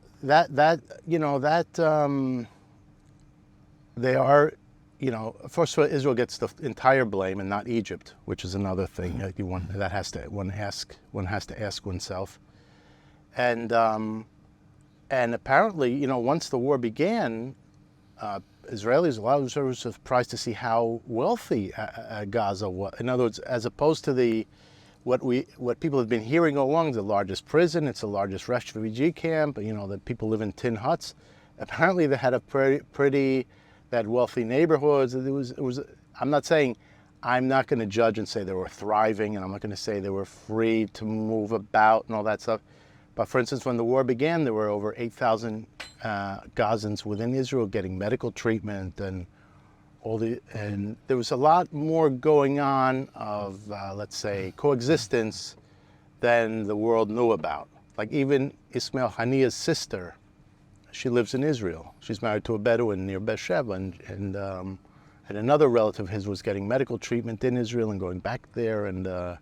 they are, first of all, Israel gets the entire blame and not Egypt, which is another thing that one has to ask oneself. And apparently, once the war began, Israelis, a lot of observers, were surprised to see how wealthy Gaza was. In other words, as opposed to what people have been hearing all along, the largest prison, it's the largest refugee camp, that people live in tin huts. Apparently they had they had wealthy neighborhoods. I'm not going to judge and say they were thriving, and I'm not going to say they were free to move about and all that stuff. But for instance, when the war began, there were over 8,000 Gazans within Israel getting medical treatment and and there was a lot more going on of, let's say, coexistence than the world knew about. Like even Ismail Hania's sister, she lives in Israel. She's married to a Bedouin near Beersheba, and another relative of his was getting medical treatment in Israel and going back there. And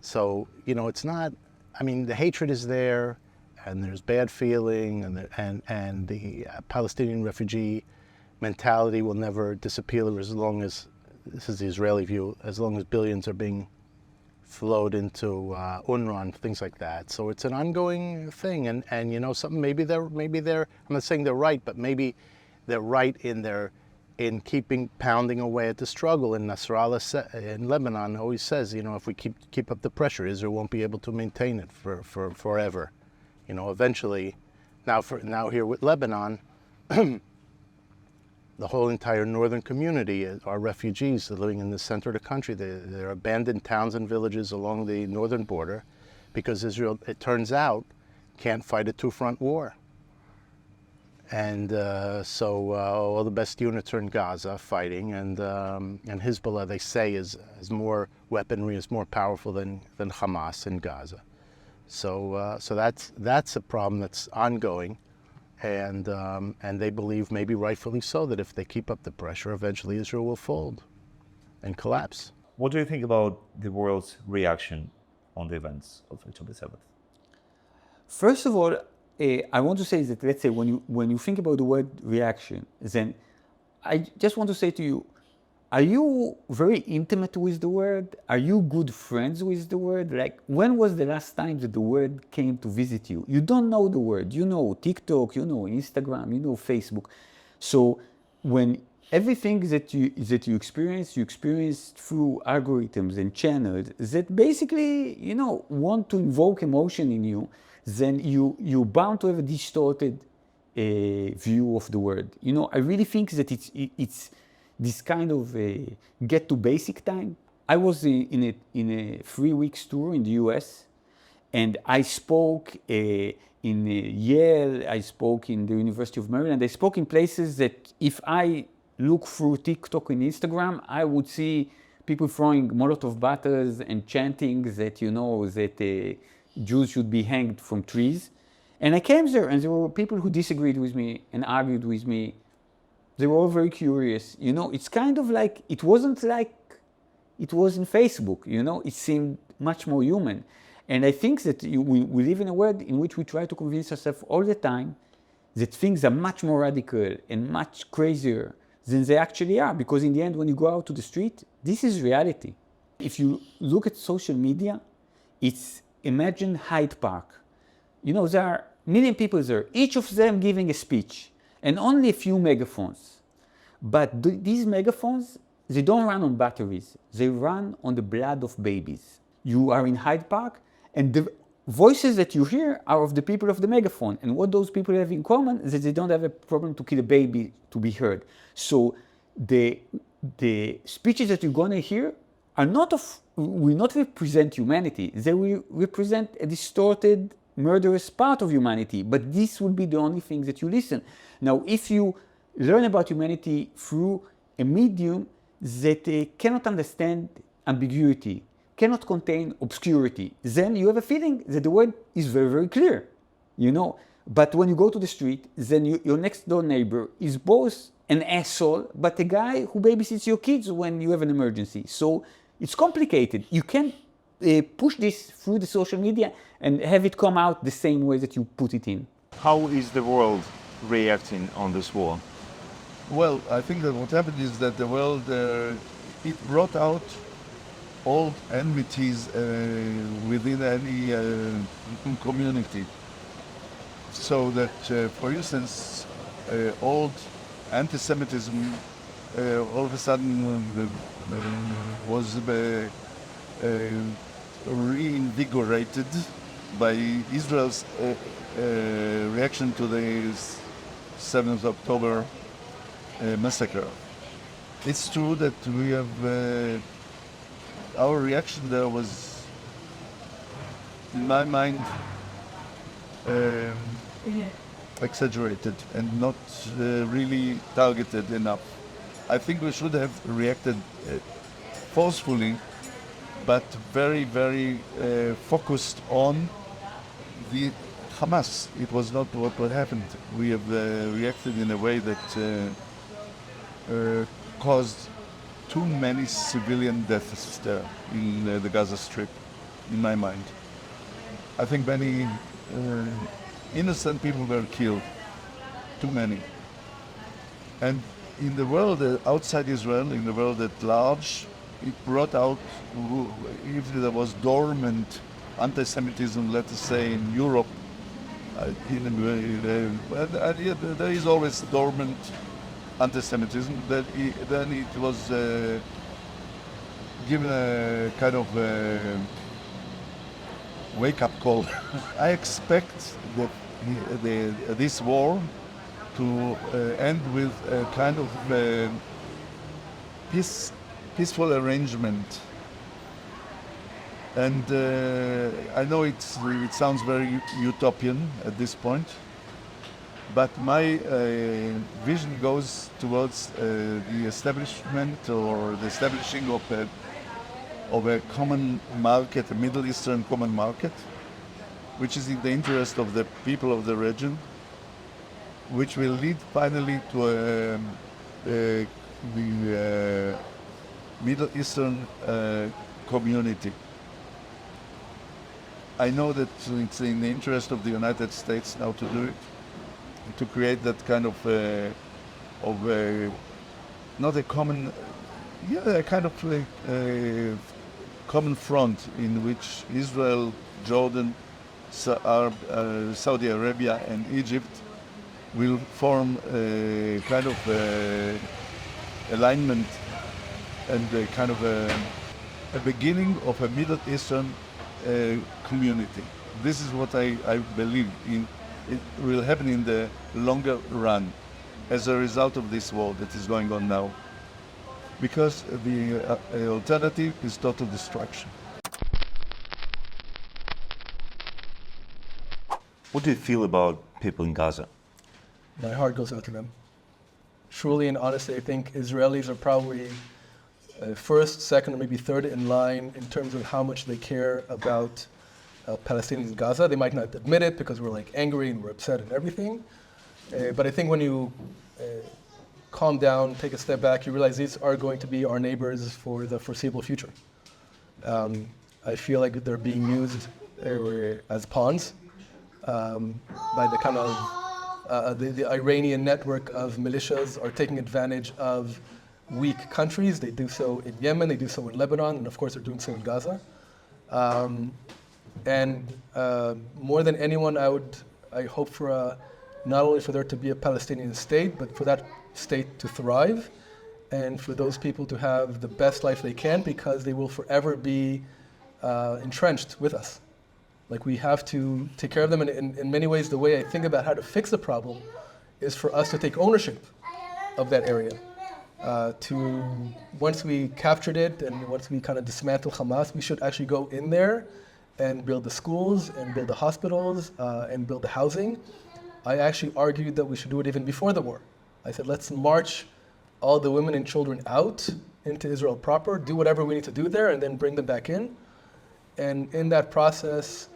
so, it's not, the hatred is there, and there's bad feeling, and the Palestinian refugee mentality will never disappear as long as, this is the Israeli view, as long as billions are being flowed into UNRWA and things like that. So it's an ongoing thing, and something, maybe they're, I'm not saying they're right, but maybe they're right in pounding away at the struggle. And Nasrallah in Lebanon always says, if we keep up the pressure, Israel won't be able to maintain it for forever. Eventually, now here with Lebanon, the whole entire northern community are refugees living in the center of the country. They're abandoned towns and villages along the northern border because Israel, it turns out, can't fight a two-front war. And so all the best units are in Gaza fighting, and Hezbollah, they say, is more weaponry, is more powerful than Hamas in Gaza. So that's a problem that's ongoing. And they believe, maybe rightfully so, that if they keep up the pressure, eventually Israel will fold and collapse. What do you think about the world's reaction on the events of October 7th? First of all, I want to say that, let's say, when you think about the word reaction, then I just want to say to you, are you very intimate with the word? Are you good friends with the word? Like, when was the last time that the word came to visit you? You don't know the word. You know TikTok, you know Instagram, you know Facebook. So when everything that you experience through algorithms and channels that basically, want to invoke emotion in you, then you're bound to have a distorted view of the word. I really think that it's this kind of get to basic time. I was in a 3 weeks tour in the US, and I spoke in Yale, I spoke in the University of Maryland, I spoke in places that if I look through TikTok and Instagram, I would see people throwing Molotov bottles and chanting that, that Jews should be hanged from trees. And I came there, and there were people who disagreed with me and argued with me. They were all very curious. It's kind of like, it wasn't like it was in Facebook, it seemed much more human. And I think that we live in a world in which we try to convince ourselves all the time that things are much more radical and much crazier than they actually are. Because in the end, when you go out to the street, this is reality. If you look at social media, imagine Hyde Park. There are a million people there, each of them giving a speech, and only a few megaphones. But these megaphones, they don't run on batteries. They run on the blood of babies. You are in Hyde Park, and the voices that you hear are of the people of the megaphone. And what those people have in common is that they don't have a problem to kill a baby to be heard. So the speeches that you're going to hear will not represent humanity. They will represent a distorted, murderous part of humanity. But this will be the only thing that you listen. Now, if you learn about humanity through a medium that cannot understand ambiguity, cannot contain obscurity, then you have a feeling that the word is very, very clear, But when you go to the street, then your next door neighbor is both an asshole, but a guy who babysits your kids when you have an emergency. So it's complicated. You can't push this through the social media and have it come out the same way that you put it in. How is the world reacting on this war? Well, I think that what happened is that the world, it brought out old enmities within any community. So that, for instance, old anti-Semitism all of a sudden was reinvigorated by Israel's reaction to the 7th of October massacre. It's true that we have, our reaction there was, in my mind, exaggerated and not really targeted enough. I think we should have reacted forcefully, but very, very focused on the Hamas. It was not what happened. We have reacted in a way that caused too many civilian deaths there in the Gaza Strip, in my mind. I think many innocent people were killed, too many. And in the world outside Israel, in the world at large, it brought out, if there was dormant anti-Semitism, let us say in Europe, there is always dormant anti-Semitism, then it was given a kind of wake-up call. I expect that this war to end with a kind of peaceful arrangement. And I know it sounds very utopian at this point, but my vision goes towards the establishment or the establishing of a common market, a Middle Eastern common market, which is in the interest of the people of the region, which will lead finally to the Middle Eastern community. I know that it's in the interest of the United States now to do it, to create that kind of not a common, a kind of common front in which Israel, Jordan, Saudi Arabia and Egypt will form a kind of alignment and a kind of a beginning of a Middle Eastern community. This is what I believe in. It will happen in the longer run as a result of this war that is going on now, because the alternative is total destruction. What do you feel about people in Gaza? My heart goes out to them. Truly and honestly, I think Israelis are probably first, second, or maybe third in line in terms of how much they care about Palestinians in Gaza. They might not admit it because we're like angry and we're upset and everything. But I think when you calm down, take a step back, you realize these are going to be our neighbors for the foreseeable future. I feel like they're being used as pawns by the kind of the Iranian network of militias are taking advantage of weak countries. They do so in Yemen, they do so in Lebanon, and of course they're doing so in Gaza. More than anyone, I hope for not only for there to be a Palestinian state, but for that state to thrive, and for those people to have the best life they can, because they will forever be entrenched with us. Like, we have to take care of them, and in many ways the way I think about how to fix the problem is for us to take ownership of that area. Once we captured it and once we kind of dismantle Hamas, we should actually go in there and build the schools and build the hospitals and build the housing. I actually argued that we should do it even before the war. I said, let's march all the women and children out into Israel proper, do whatever we need to do there, and then bring them back in. And in that process,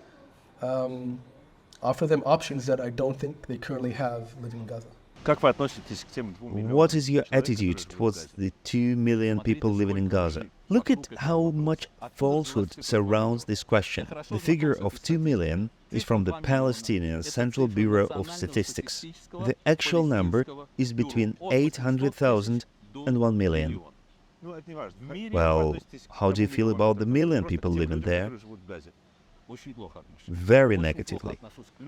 offer them options that I don't think they currently have living in Gaza. What is your attitude towards the 2 million people living in Gaza? Look at how much falsehood surrounds this question. The figure of 2 million is from the Palestinian Central Bureau of Statistics. The actual number is between 800,000 and 1 million. Well, how do you feel about the million people living there? Very negatively.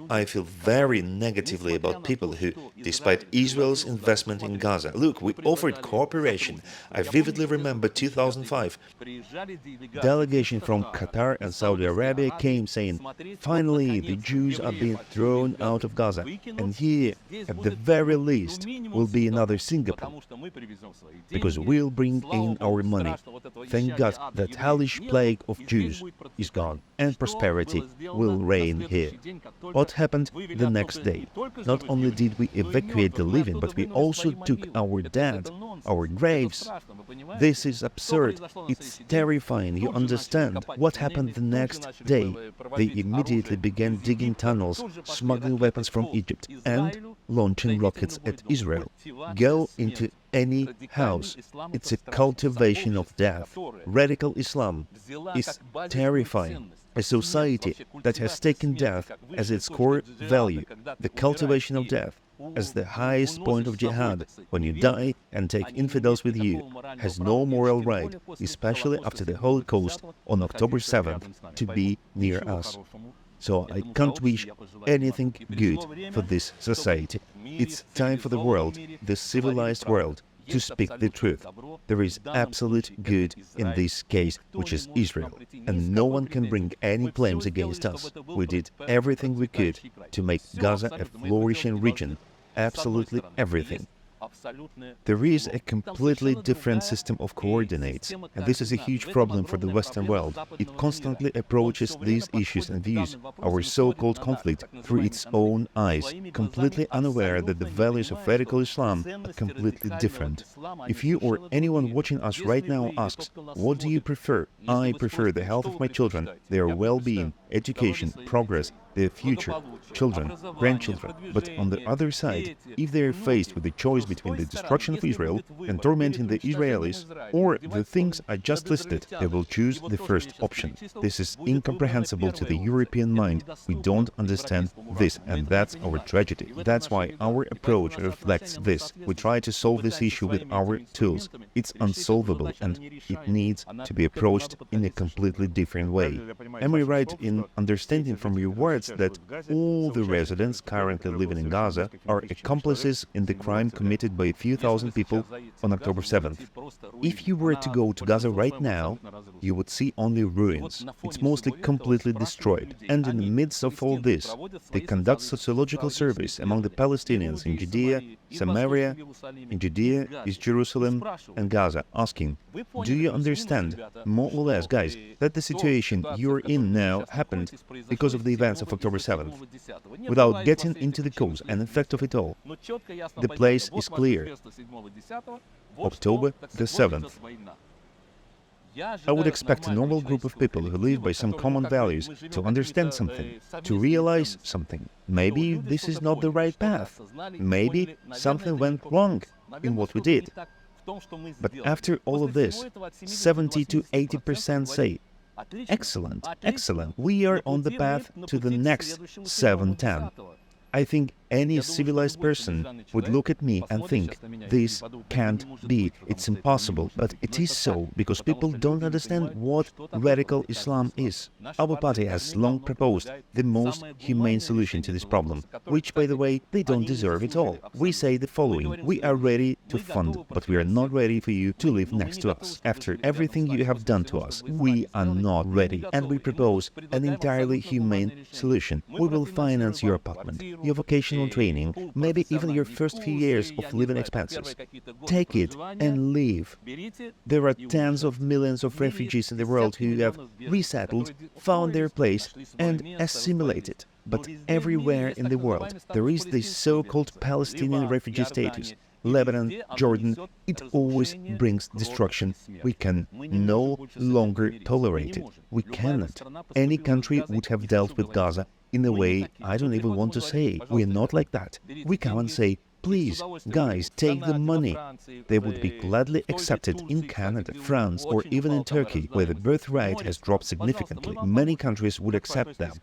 I feel very negatively about people who, despite Israel's investment in Gaza, look, we offered cooperation. I vividly remember 2005. Delegation from Qatar and Saudi Arabia came saying, finally, the Jews are being thrown out of Gaza. And here, at the very least, will be another Singapore. Because we'll bring in our money. Thank God that hellish plague of Jews is gone and prosperity will reign here. What happened the next day? Not only did we evacuate the living, but we also took our dead, our graves. This is absurd. It's terrifying. You understand what happened the next day? They immediately began digging tunnels, smuggling weapons from Egypt, and launching rockets at Israel. Go into any house. It's a cultivation of death. Radical Islam is terrifying. A society that has taken death as its core value, the cultivation of death as the highest point of jihad, when you die and take infidels with you, has no moral right, especially after the Holocaust on October 7th, to be near us. So I can't wish anything good for this society. It's time for the world, the civilized world, to speak the truth. There is absolute good in this case, which is Israel, and no one can bring any claims against us. We did everything we could to make Gaza a flourishing region, absolutely everything. There is a completely different system of coordinates, and this is a huge problem for the Western world. It constantly approaches these issues and views our so-called conflict through its own eyes, completely unaware that the values of radical Islam are completely different. If you or anyone watching us right now asks, what do you prefer? I prefer the health of my children, their well-being, education, progress, their future, children, grandchildren. But on the other side, if they are faced with the choice between the destruction of Israel and tormenting the Israelis, or the things I just listed, they will choose the first option. This is incomprehensible to the European mind. We don't understand this, and that's our tragedy. That's why our approach reflects this. We try to solve this issue with our tools. It's unsolvable, and it needs to be approached in a completely different way. Am I right in understanding from your words that all the residents currently living in Gaza are accomplices in the crime committed by a few thousand people on October 7th? If you were to go to Gaza right now, you would see only ruins. It's mostly completely destroyed. And in the midst of all this, they conduct sociological surveys among the Palestinians in Judea, Samaria, in Judea, East Jerusalem, and Gaza, asking, do you understand, more or less, guys, that the situation you're in now happened because of the events of October 7th? Without getting into the cause and effect of it all, the place is clear. October the 7th. I would expect a normal group of people who live by some common values to understand something, to realize something. Maybe this is not the right path. Maybe something went wrong in what we did. But after all of this, 70 to 80% say, excellent, excellent, we are on the path to the next 7-10. I think any civilized person would look at me and think, this can't be, it's impossible, but it is so, because people don't understand what radical Islam is. Our party has long proposed the most humane solution to this problem, which, by the way, they don't deserve at all. We say the following: we are ready to fund, but we are not ready for you to live next to us. After everything you have done to us, we are not ready, and we propose an entirely humane solution. We will finance your apartment, your vocational training, maybe even your first few years of living expenses. Take it and leave. There are tens of millions of refugees in the world who have resettled, found their place, and assimilated. But everywhere in the world, there is this so-called Palestinian refugee status. Lebanon, Jordan, it always brings destruction. We can no longer tolerate it. We cannot. Any country would have dealt with Gaza in a way I don't even want to say. We are not like that. We come and say, Please, guys, take the money. They would be gladly accepted in Canada, France, or even in Turkey, where the birth rate has dropped significantly. Many countries would accept them.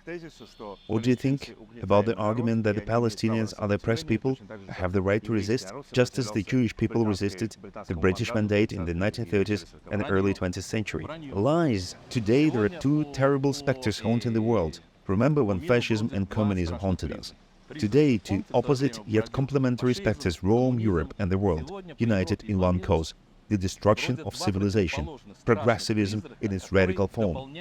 What do you think about the argument that the Palestinians are the oppressed people, have the right to resist, just as the Jewish people resisted the British mandate in the 1930s and early 20th century? Lies! Today there are two terrible specters haunting the world. Remember when fascism and communism haunted us. Today, two opposite yet complementary specters roam Europe and the world, united in one cause: the destruction of civilization, progressivism in its radical form.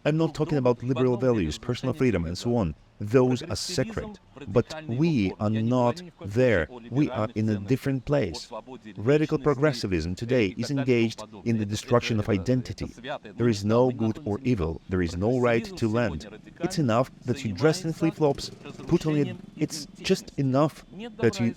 I'm not talking about liberal values, personal freedom and so on. Those are sacred. But we are not there. We are in a different place. Radical progressivism today is engaged in the destruction of identity. There is no good or evil. There is no right to land. It's enough that you dress in flip-flops, put on it. It's just enough that you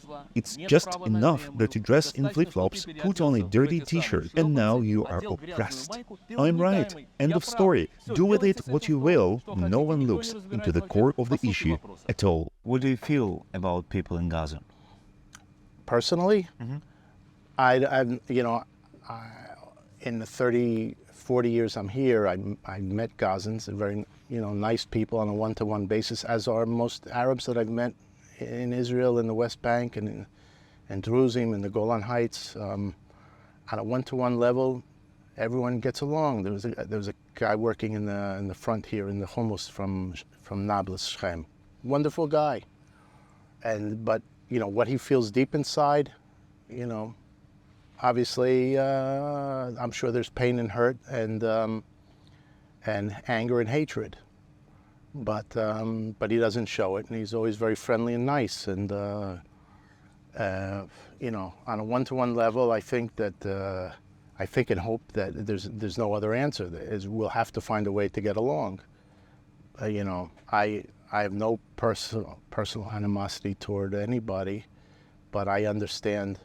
dress in flip-flops, put on a dirty t-shirt, and now you are oppressed. I'm right. End of story. Do with it what you will. No one looks into the core of the issue at all. What do you feel about people in Gaza? Personally, in the 30, 40 years I'm here, I met Gazans, they're very, nice people on a one-to-one basis, as are most Arabs that I've met in Israel, in the West Bank, and in Jerusalem, in the Golan Heights. On a one-to-one level, everyone gets along. There was a guy working in the front here in the hummus from Nablus, Shechem. Wonderful guy. But what he feels deep inside, obviously, I'm sure there's pain and hurt and anger and hatred. But he doesn't show it, and he's always very friendly and nice. And on a one-to-one level, I think and hope that there's no other answer. We'll have to find a way to get along. I have no personal animosity toward anybody, but I understand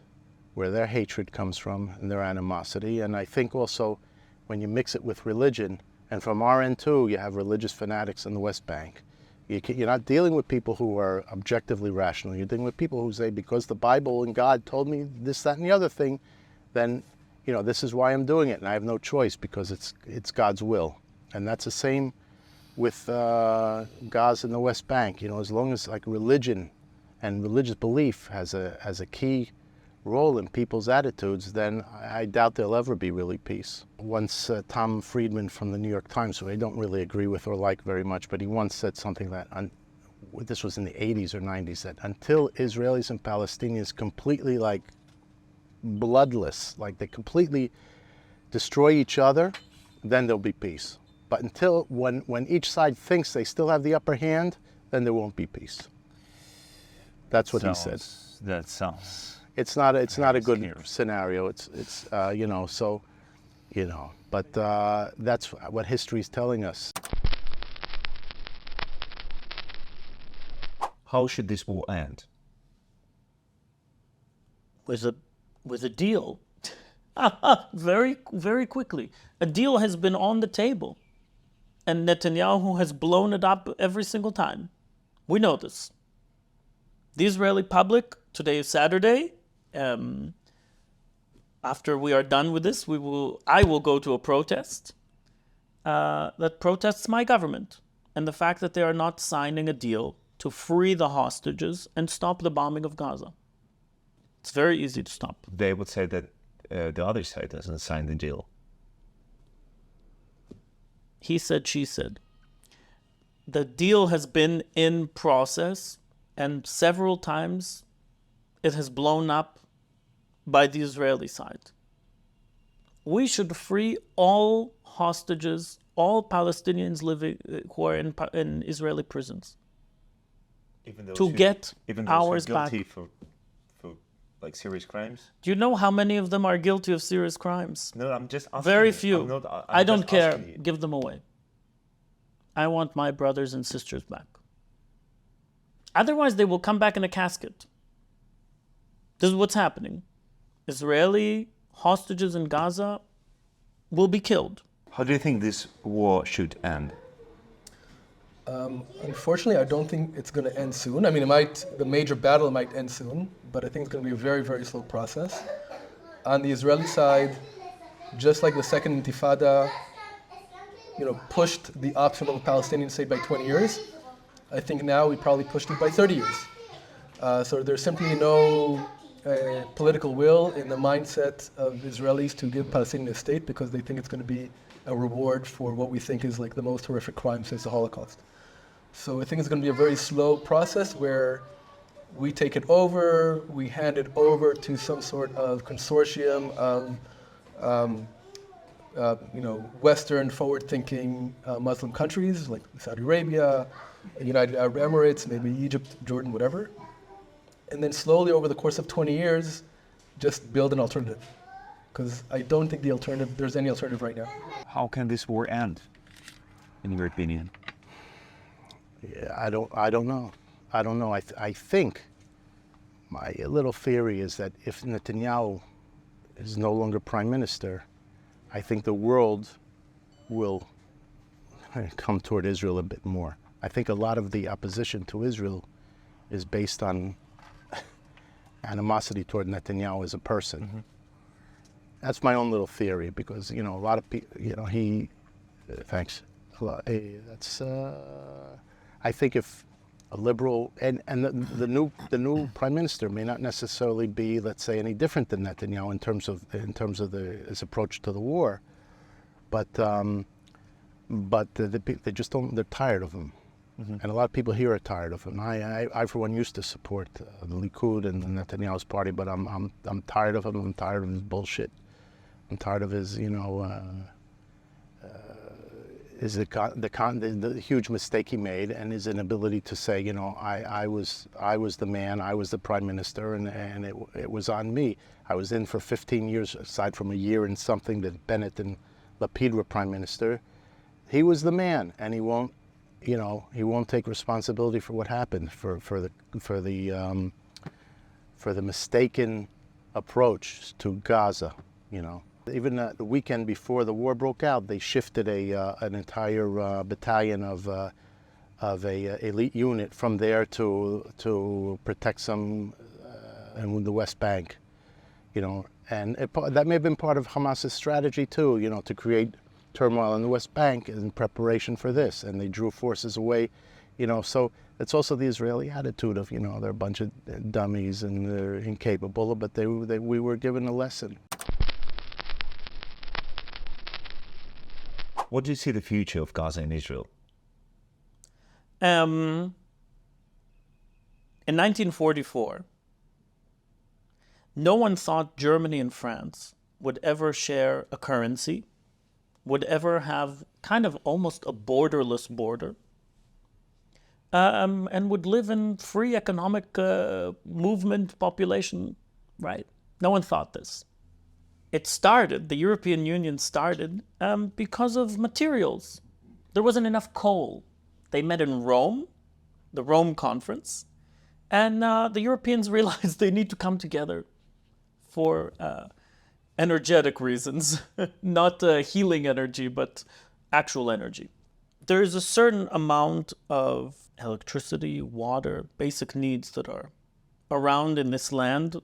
where their hatred comes from and their animosity. And I think also when you mix it with religion, and from our end too, you have religious fanatics in the West Bank. You're not dealing with people who are objectively rational. You're dealing with people who say, because the Bible and God told me this, that, and the other thing, then this is why I'm doing it, and I have no choice because it's God's will. And that's the same with Gaza and the West Bank. As long as religion and religious belief has a key role in people's attitudes, then I doubt there'll ever be really peace. Once Tom Friedman from the New York Times, who I don't really agree with or like very much, but he once said something that, this was in the 80s or 90s, that until Israelis and Palestinians completely bloodless, they completely destroy each other, then there'll be peace. But until when each side thinks they still have the upper hand, then there won't be peace. That's what he said. That sounds. It's not a good scary scenario. But that's what history is telling us. How should this war end? With a deal. Very, very quickly. A deal has been on the table. And Netanyahu has blown it up every single time. We know this. The Israeli public, today is Saturday. After we are done with this, I will go to a protest that protests my government and the fact that they are not signing a deal to free the hostages and stop the bombing of Gaza. It's very easy to stop. They would say that the other side doesn't sign the deal. He said, she said. The deal has been in process, and several times it has blown up by the Israeli side. We should free all hostages, all Palestinians living who are in Israeli prisons, to get ours back. For serious crimes? Do you know how many of them are guilty of serious crimes? No, I'm just asking. Very few. I don't care. You. Give them away. I want my brothers and sisters back. Otherwise, they will come back in a casket. This is what's happening. Israeli hostages in Gaza will be killed. How do you think this war should end? Unfortunately, I don't think it's going to end soon. I mean, the major battle might end soon, but I think it's going to be a very, very slow process. On the Israeli side, just like the Second Intifada, pushed the option of a Palestinian state by 20 years, I think now we probably pushed it by 30 years. So there's simply no political will in the mindset of Israelis to give Palestinian a state because they think it's going to be a reward for what we think is like the most horrific crime since the Holocaust. So I think it's going to be a very slow process where we take it over, we hand it over to some sort of consortium of Western forward-thinking Muslim countries like Saudi Arabia, United Arab Emirates, maybe Egypt, Jordan, whatever. And then slowly over the course of 20 years, just build an alternative. Because I don't think there's any alternative right now. How can this war end, in your opinion? Yeah, I don't know. I think my little theory is that if Netanyahu is no longer prime minister, I think the world will come toward Israel a bit more. I think a lot of the opposition to Israel is based on animosity toward Netanyahu as a person. Mm-hmm. That's my own little theory because, a lot of people, thanks. That's, I think if a liberal, and the new prime minister may not necessarily be, let's say, any different than Netanyahu in terms of his approach to the war, but they just don't. They're tired of him, mm-hmm. And a lot of people here are tired of him. I for one used to support the Likud and Netanyahu's party, but I'm tired of him. I'm tired of his bullshit. I'm tired of his the huge mistake he made and his inability to say, I was the man, I was the prime minister, and it was on me. I was in for 15 years, aside from a year and something that Bennett and Lapid were prime minister. He was the man, and he won't take responsibility for what happened, for the mistaken approach to Gaza, Even the weekend before the war broke out, they shifted an entire battalion of a elite unit from there to protect some in the West Bank, and that may have been part of Hamas's strategy too, to create turmoil in the West Bank in preparation for this, and they drew forces away, So it's also the Israeli attitude of they're a bunch of dummies and they're incapable, but we were given a lesson. What do you see the future of Gaza and Israel? In 1944, no one thought Germany and France would ever share a currency, would ever have kind of almost a borderless border, and would live in free economic movement population, right? No one thought this. The European Union started because of materials. There wasn't enough coal. They met in Rome, the Rome Conference, and the Europeans realized they need to come together for energetic reasons, not healing energy, but actual energy. There is a certain amount of electricity, water, basic needs that are around in this land,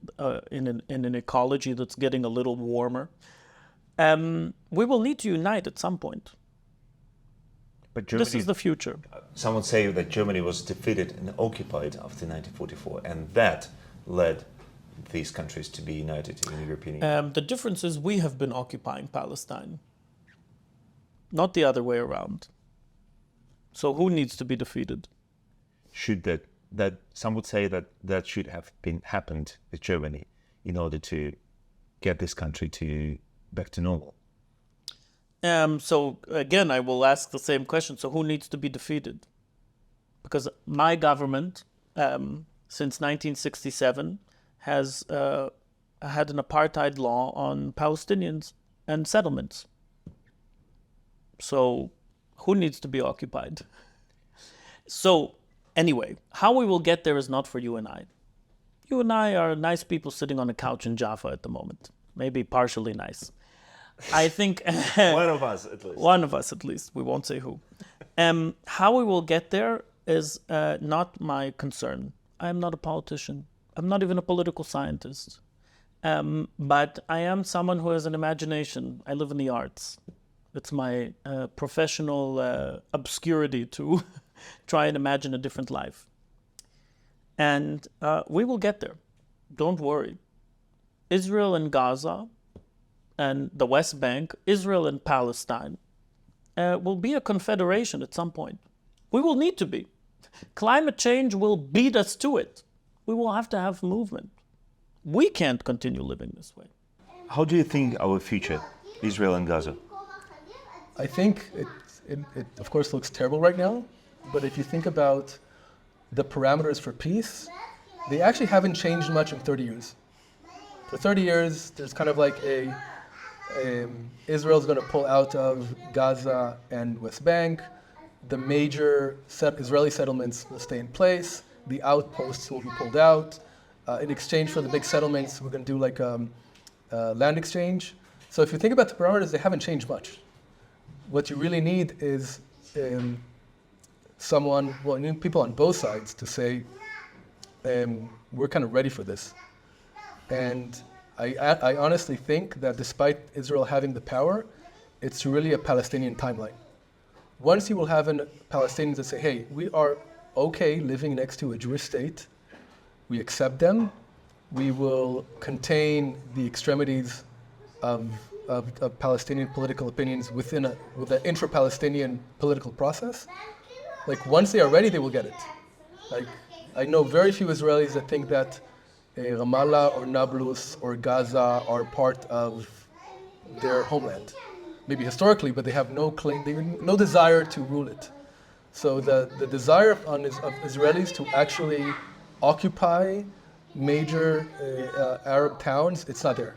in an ecology that's getting a little warmer. We will need to unite at some point. But Germany, this is the future. Some would say that Germany was defeated and occupied after 1944, and that led these countries to be united in the European Union. The difference is we have been occupying Palestine, not the other way around. So who needs to be defeated? Should that some would say that should have happened with Germany in order to get this country back to normal. So again, I will ask the same question. So who needs to be defeated? Because my government, since 1967, has had an apartheid law on Palestinians and settlements. So who needs to be occupied? So anyway, how we will get there is not for you and I. You and I are nice people sitting on a couch in Jaffa at the moment. Maybe partially nice. I think... One of us, at least. One of us, at least. We won't say who. How we will get there is not my concern. I'm not a politician. I'm not even a political scientist. But I am someone who has an imagination. I live in the arts. It's my professional obscurity to try and imagine a different life. And we will get there. Don't worry. Israel and Gaza and the West Bank, Israel and Palestine, will be a confederation at some point. We will need to be. Climate change will beat us to it. We will have to have movement. We can't continue living this way. How do you think our future, Israel and Gaza? I think it of course looks terrible right now, but if you think about the parameters for peace, they actually haven't changed much in 30 years. For 30 years, there's kind of like Israel's going to pull out of Gaza and West Bank. The major Israeli settlements will stay in place. The outposts will be pulled out. In exchange for the big settlements, we're going to do like land exchange. So if you think about the parameters, they haven't changed much. What you really need is you need people on both sides to say, we're kind of ready for this. And I honestly think that despite Israel having the power, it's really a Palestinian timeline. Once you will have Palestinians that say, hey, we are okay living next to a Jewish state, we accept them, we will contain the extremities of Palestinian political opinions with an intra-Palestinian political process. Like once they are ready, they will get it. Like I know very few Israelis that think that Ramallah or Nablus or Gaza are part of their homeland. Maybe historically, but they have no claim, they have no desire to rule it. So the desire of Israelis to actually occupy major Arab towns, it's not there.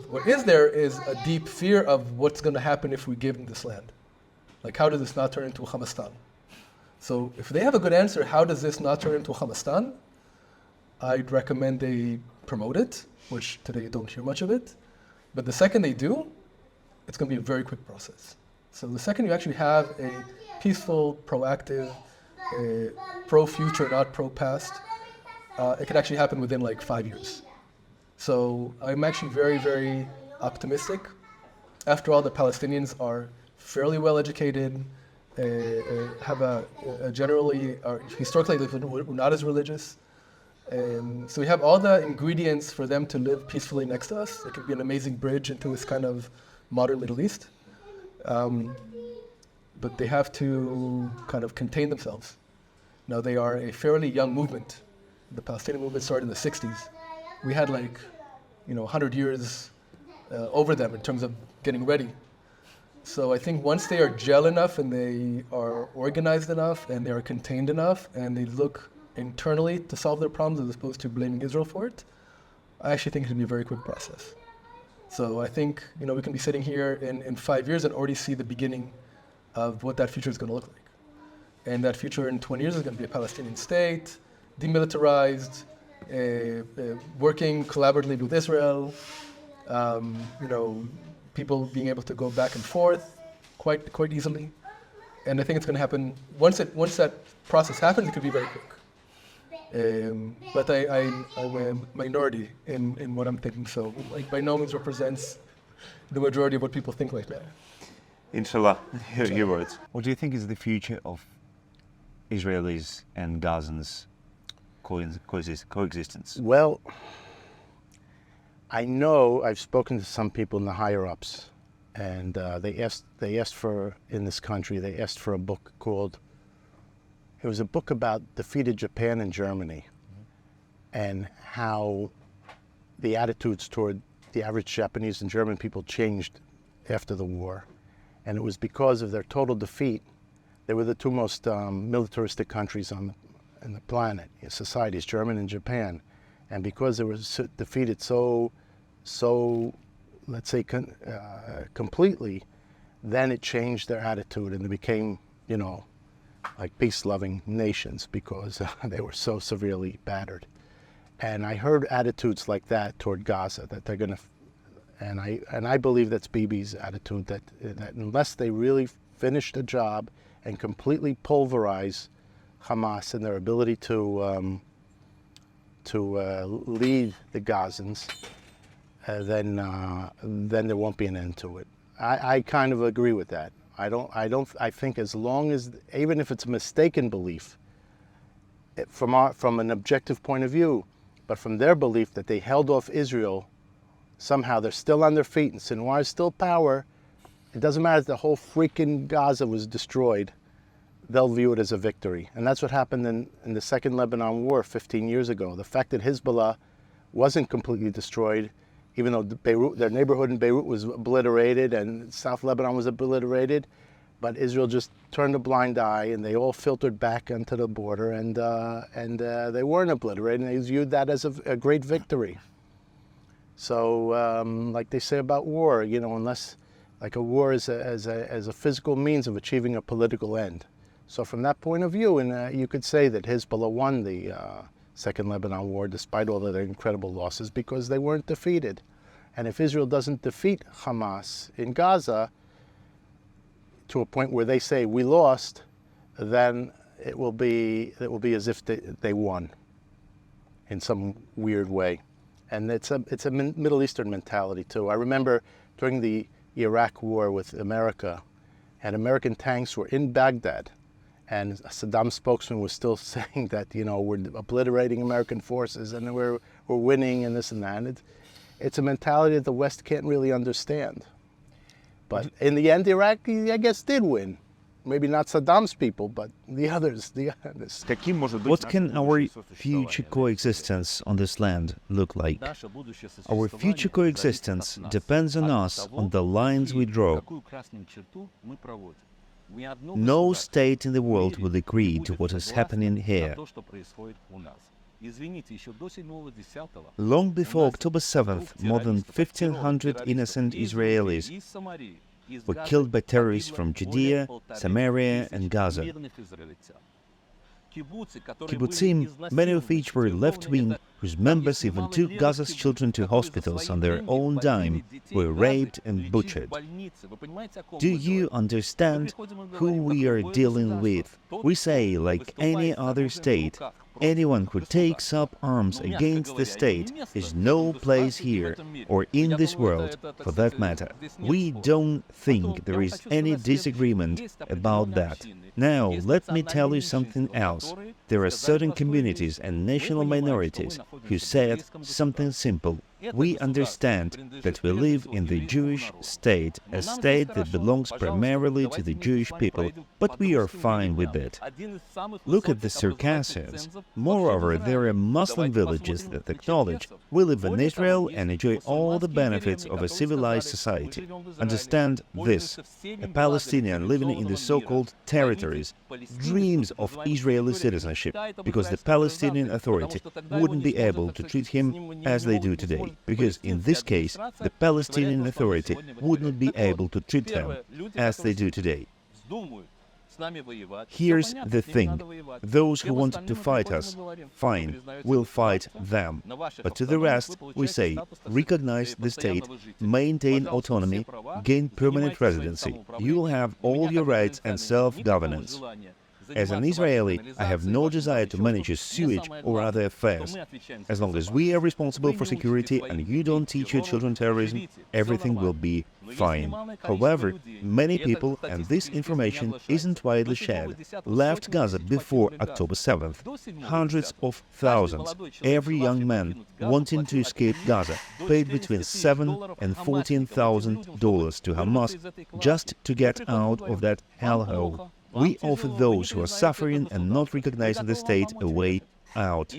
What is there is a deep fear of what's going to happen if we give them this land. Like how does this not turn into Hamastan? So if they have a good answer, how does this not turn into Hamastan? I'd recommend they promote it, which today you don't hear much of it. But the second they do, it's going to be a very quick process. So the second you actually have a peaceful, proactive, pro-future, not pro-past, it can actually happen within like 5 years. So I'm actually very, very optimistic. After all, the Palestinians are fairly well educated, have generally, historically, we're not as religious. So we have all the ingredients for them to live peacefully next to us. It could be an amazing bridge into this kind of modern Middle East. But they have to kind of contain themselves. Now they are a fairly young movement. The Palestinian movement started in the 60s. We had 100 years over them in terms of getting ready. So I think once they are gel enough and they are organized enough and they are contained enough and they look internally to solve their problems as opposed to blaming Israel for it, I actually think it can be a very quick process. So I think we can be sitting here in 5 years and already see the beginning of what that future is going to look like. And that future in 20 years is going to be a Palestinian state, demilitarized, working collaboratively with Israel, people being able to go back and forth quite easily. And I think it's going to happen, once that process happens, it could be very quick. But I'm a minority in what I'm thinking, so by no means represents the majority of what people think like that. Inshallah, your words. What do you think is the future of Israelis and Gazans coexistence? Well, I know I've spoken to some people in the higher ups, and they asked for, in this country, they asked for a book called, it was a book about defeated Japan and Germany, and how the attitudes toward the average Japanese and German people changed after the war. And it was because of their total defeat. They were the two most militaristic countries on the planet, societies, German and Japan. And because they were defeated so let's say, completely, then it changed their attitude and they became, like peace-loving nations because they were so severely battered. And I heard attitudes like that toward Gaza, that they're going to, and I believe that's Bibi's attitude, that unless they really finish the job and completely pulverize Hamas and their ability to lead the Gazans, then there won't be an end to it. I kind of agree with that. I think as long as, even if it's a mistaken belief, from an objective point of view, but from their belief that they held off Israel, somehow they're still on their feet and Sinwar is still power. It doesn't matter if the whole freaking Gaza was destroyed, they'll view it as a victory. And that's what happened in the Second Lebanon War 15 years ago. The fact that Hezbollah wasn't completely destroyed, even though their neighborhood in Beirut was obliterated and South Lebanon was obliterated, but Israel just turned a blind eye and they all filtered back onto the border and they weren't obliterated, and they viewed that as a great victory. So like they say about war, you know, unless, like a war is as a physical means of achieving a political end. So from that point of view, and you could say that Hezbollah won the Second Lebanon War despite all of their incredible losses because they weren't defeated. And if Israel doesn't defeat Hamas in Gaza to a point where they say we lost, then it will be as if they won in some weird way. And it's a Middle Eastern mentality too. I remember during the Iraq War with America, and American tanks were in Baghdad, and Saddam's spokesman was still saying that, you know, we're obliterating American forces and we're winning and this and that. And it's a mentality that the West can't really understand. But in the end, Iraq, I guess, did win. Maybe not Saddam's people, but the others. What can our future coexistence on this land look like? Our future coexistence depends on us, on the lines we draw. No state in the world will agree to what is happening here. Long before October 7th, more than 1,500 innocent Israelis were killed by terrorists from Judea, Samaria and Gaza. Kibbutzim, many of which were left-wing, whose members even took Gaza's children to hospitals on their own dime, were raped and butchered. Do you understand who we are dealing with? We say, like any other state, anyone who takes up arms against the state has no place here, or in this world, for that matter. We don't think there is any disagreement about that. Now, let me tell you something else. There are certain communities and national minorities who said something simple. We understand that we live in the Jewish state, a state that belongs primarily to the Jewish people, but we are fine with it. Look at the Circassians. Moreover, there are Muslim villages that acknowledge we live in Israel and enjoy all the benefits of a civilized society. Understand this: a Palestinian living in the so-called territories dreams of Israeli citizenship because the Palestinian Authority wouldn't be able to treat him as they do today. Because in this case, the Palestinian Authority wouldn't be able to treat them as they do today. Here's the thing. Those who want to fight us, fine, we'll fight them. But to the rest, we say, recognize the state, maintain autonomy, gain permanent residency. You will have all your rights and self-governance. As an Israeli, I have no desire to manage your sewage or other affairs. As long as we are responsible for security and you don't teach your children terrorism, everything will be fine. However, many people, and this information isn't widely shared, left Gaza before October 7th. Hundreds of thousands. Every young man wanting to escape Gaza paid between $7,000 and $14,000 to Hamas just to get out of that hellhole. We offer those who are suffering and not recognizing the state a way out.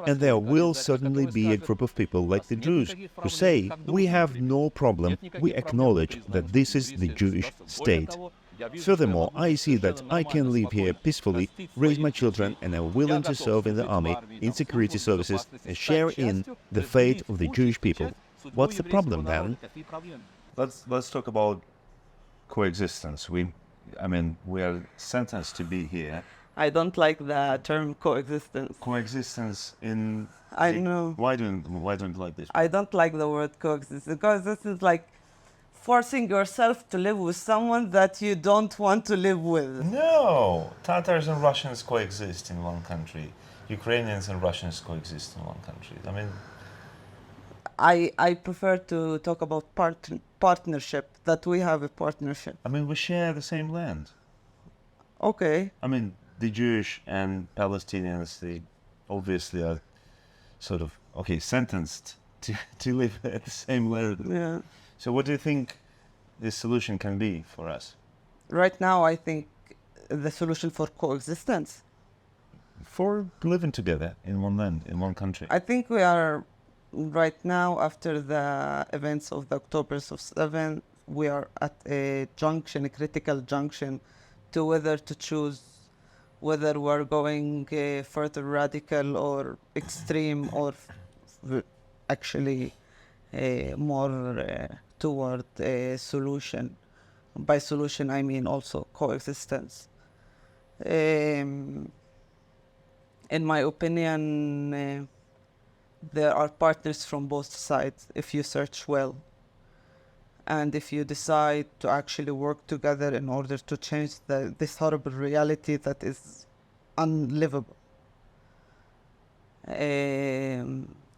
And there will certainly be a group of people like the Jews who say, we have no problem, we acknowledge that this is the Jewish state. Furthermore, I see that I can live here peacefully, raise my children, and am willing to serve in the army, in security services, and share in the fate of the Jewish people. What's the problem, then? Let's talk about coexistence. We are sentenced to be here. I don't like the term coexistence. Coexistence in... I know. Why don't you like this? I don't like the word coexistence because this is like forcing yourself to live with someone that you don't want to live with. No, Tatars and Russians coexist in one country. Ukrainians and Russians coexist in one country. I mean, I prefer to talk about partnership, that we have a partnership. we share the same land. Okay. I mean, the Jewish and Palestinians, they obviously are sort of, sentenced to live at the same land. Yeah. So what do you think the solution can be for us? Right now, I think the solution for coexistence. For living together in one land, in one country. I think we are right now, after the events of the October of 7, we are at a junction, a critical junction, to whether to choose whether we're going further radical or extreme, or actually more toward a solution. By solution, I mean also coexistence. In my opinion, there are partners from both sides if you search well. And if you decide to actually work together in order to change this horrible reality that is unlivable.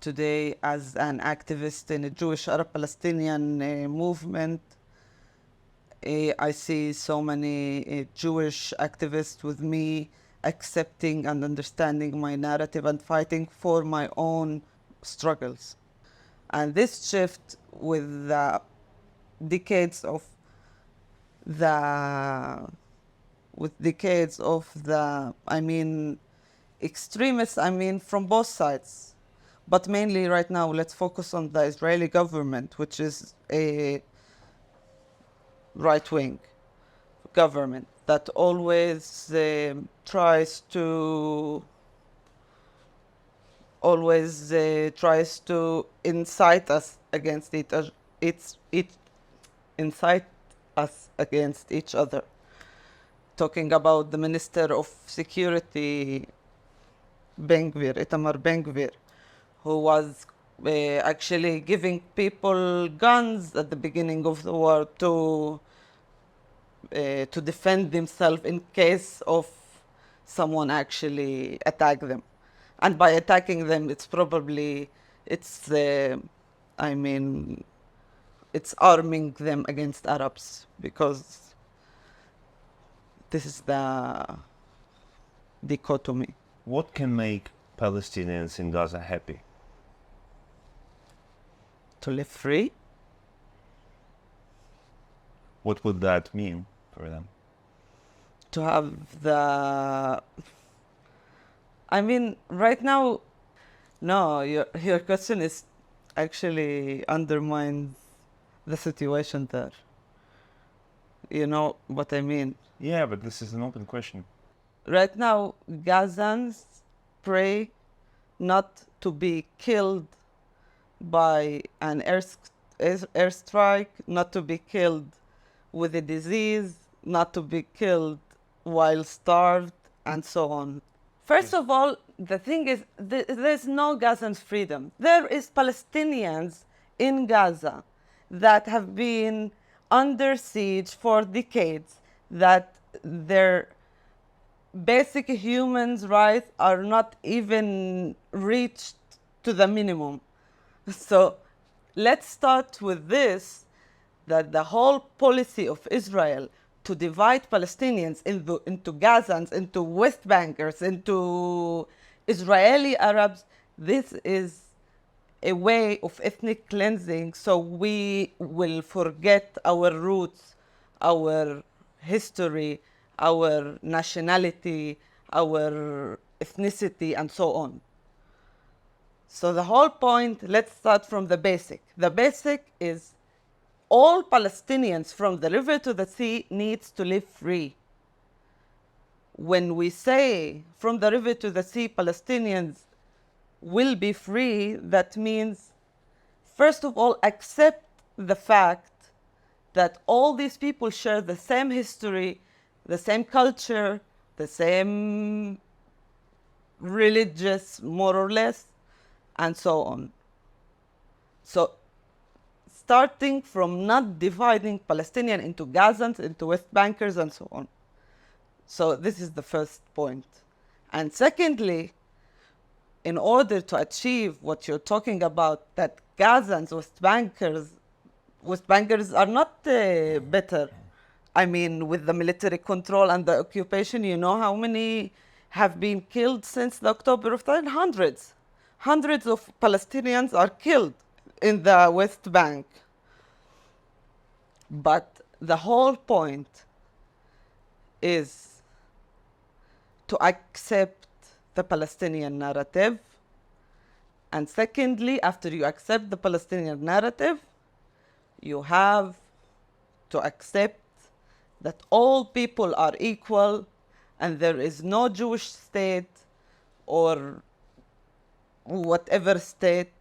Today, as an activist in a Jewish Arab Palestinian movement, I see so many Jewish activists with me accepting and understanding my narrative and fighting for my own struggles. And this shift with the decades of the extremists, from both sides. But mainly right now, let's focus on the Israeli government, which is a right-wing government that always tries to incite us against each other. Talking about the Minister of Security, Itamar Ben-Gvir, who was actually giving people guns at the beginning of the war to defend themselves in case of someone actually attack them. And by attacking them, it's arming them against Arabs, because this is the dichotomy. What can make Palestinians in Gaza happy? To live free. What would that mean for them? To have right now, no, your question is actually undermines the situation there. You know what I mean? Yeah, but this is an open question. Right now, Gazans pray not to be killed by an airstrike, not to be killed with a disease, not to be killed while starved, and so on. First of all, the thing is, there's no Gazans' freedom. There is Palestinians in Gaza that have been under siege for decades, that their basic human rights are not even reached to the minimum. So let's start with this, that the whole policy of Israel to divide Palestinians into Gazans, into West Bankers, into Israeli Arabs, this is a way of ethnic cleansing, so we will forget our roots, our history, our nationality, our ethnicity, and so on. So the whole point, let's start from the basic. The basic is all Palestinians from the river to the sea needs to live free. When we say from the river to the sea, Palestinians will be free, that means, first of all, accept the fact that all these people share the same history, the same culture, the same religious, more or less, and so on. So starting from not dividing Palestinian into Gazans, into West Bankers, and so on. So this is the first point. And secondly, in order to achieve what you're talking about, that Gazans, West Bankers are not better. I mean, with the military control and the occupation, you know how many have been killed since the October of 10? Hundreds. Hundreds of Palestinians are killed in the West Bank. But the whole point is to accept the Palestinian narrative. And secondly, after you accept the Palestinian narrative, you have to accept that all people are equal and there is no Jewish state or whatever state.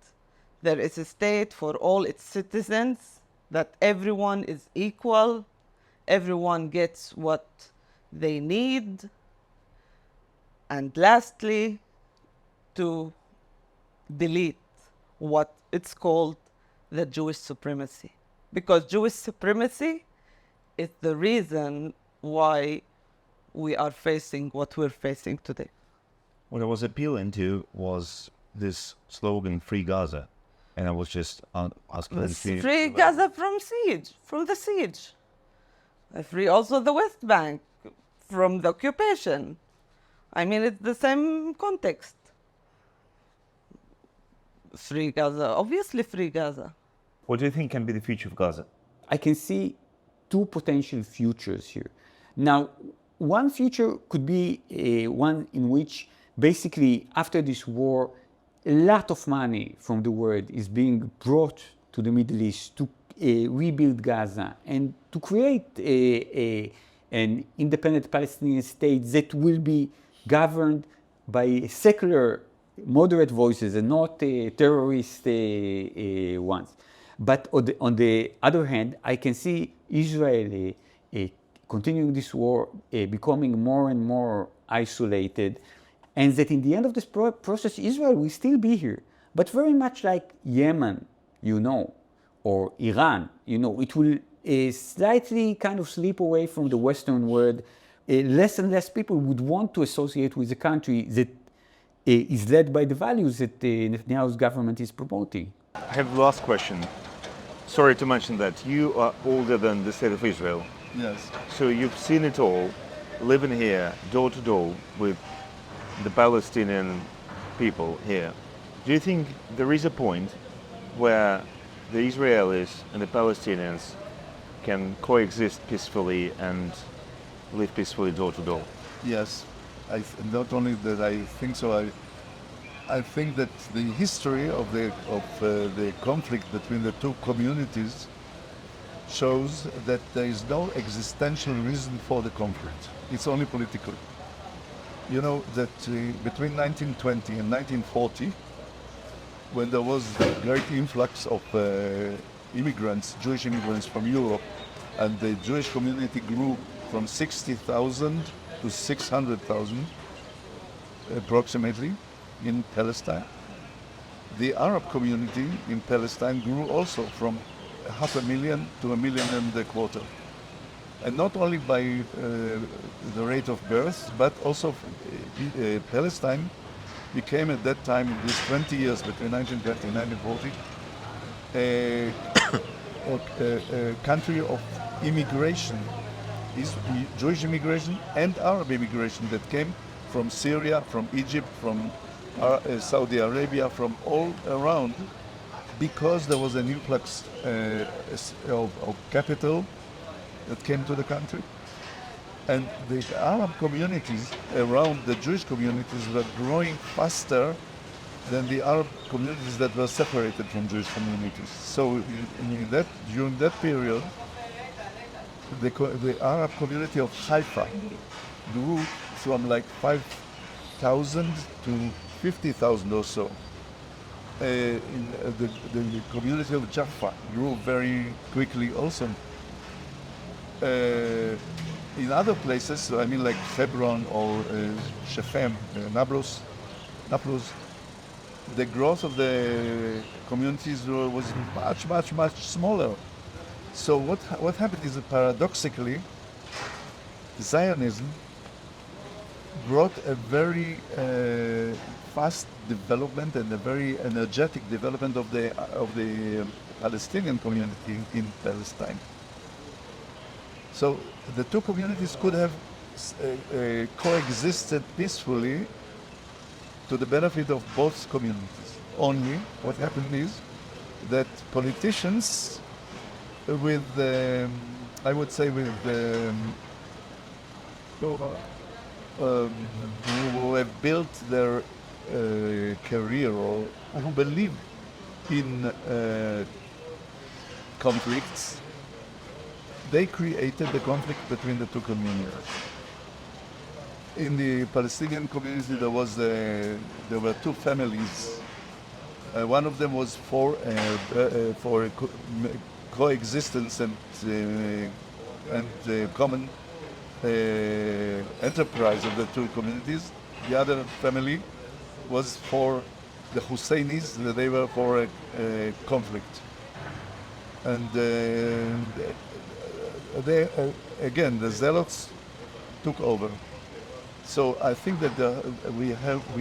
There is a state for all its citizens, that everyone is equal, everyone gets what they need. And lastly, to delete what it's called the Jewish supremacy. Because Jewish supremacy is the reason why we are facing what we're facing today. What I was appealing to was this slogan, Free Gaza. And I was just asking you... Free Gaza from the siege. Free also the West Bank from the occupation. I mean, it's the same context. Free Gaza, obviously free Gaza. What do you think can be the future of Gaza? I can see two potential futures here. Now, one future could be one in which basically after this war, a lot of money from the world is being brought to the Middle East to rebuild Gaza and to create an independent Palestinian state that will be governed by secular, moderate voices and not terrorist ones. But on the other hand, I can see Israel continuing this war, becoming more and more isolated, and that in the end of this process, Israel will still be here. But very much like Yemen, or Iran, it will slightly kind of slip away from the Western world. Less and less people would want to associate with a country that is led by the values that Netanyahu's government is promoting. I have the last question. Sorry to mention that you are older than the state of Israel. Yes. So you've seen it all, living here, door to door, with the Palestinian people here. Do you think there is a point where the Israelis and the Palestinians can coexist peacefully and live peacefully door to door? Yes. Not only that I think so, I think that the history of the conflict between the two communities shows that there is no existential reason for the conflict. It's only political. You know that between 1920 and 1940, when there was a great influx of immigrants, Jewish immigrants from Europe, and the Jewish community grew from 60,000 to 600,000 approximately in Palestine. The Arab community in Palestine grew also from 500,000 to 1.25 million. And not only by the rate of birth, but also Palestine became at that time, in these 20 years between 1920 and 1940, a country of immigration, Jewish immigration and Arab immigration that came from Syria, from Egypt, from Saudi Arabia, from all around, because there was an influx of capital that came to the country. And the Arab communities around the Jewish communities were growing faster than the Arab communities that were separated from Jewish communities. So during that period, the Arab community of Haifa grew from like 5,000 to 50,000 or so. The community of Jaffa grew very quickly also. In other places, I mean like Hebron or Shechem, Nablus, the growth of the communities was much smaller. So what happened is that paradoxically, Zionism brought a very fast development and a very energetic development of the Palestinian community in Palestine. So the two communities could have coexisted peacefully to the benefit of both communities. Only what happened is that politicians with, I would say with who have built their career or who believe in conflicts, they created the conflict between the two communities. In the Palestinian community, there were two families. One of them was for coexistence and common enterprise of the two communities. The other family was for the Husseinis. They were for a conflict, and again the Zealots took over. So I think that we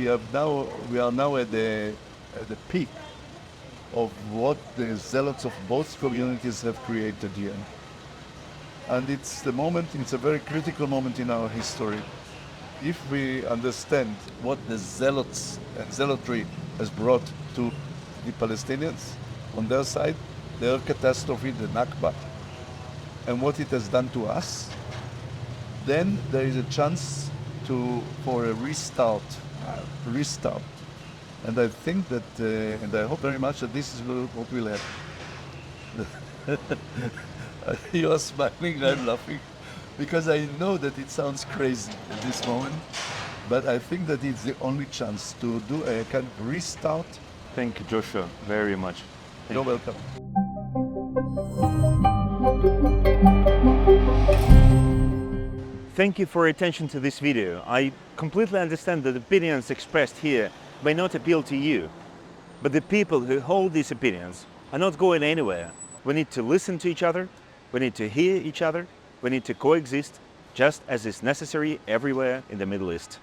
are now at the peak of what the Zealots of both communities have created here. And it's a very critical moment in our history. If we understand what the Zealots and Zealotry has brought to the Palestinians on their side, their catastrophe, the Nakba, and what it has done to us, then there is a chance for a restart. And I think that, and I hope very much that this is what will happen. You are smiling, I'm laughing, because I know that it sounds crazy at this moment, but I think that it's the only chance to do a kind of restart. Thank you, Joshua, very much. You're welcome. Thank you for your attention to this video. I completely understand that opinions expressed here may not appeal to you, but the people who hold these opinions are not going anywhere. We need to listen to each other, we need to hear each other, we need to coexist, just as is necessary everywhere in the Middle East.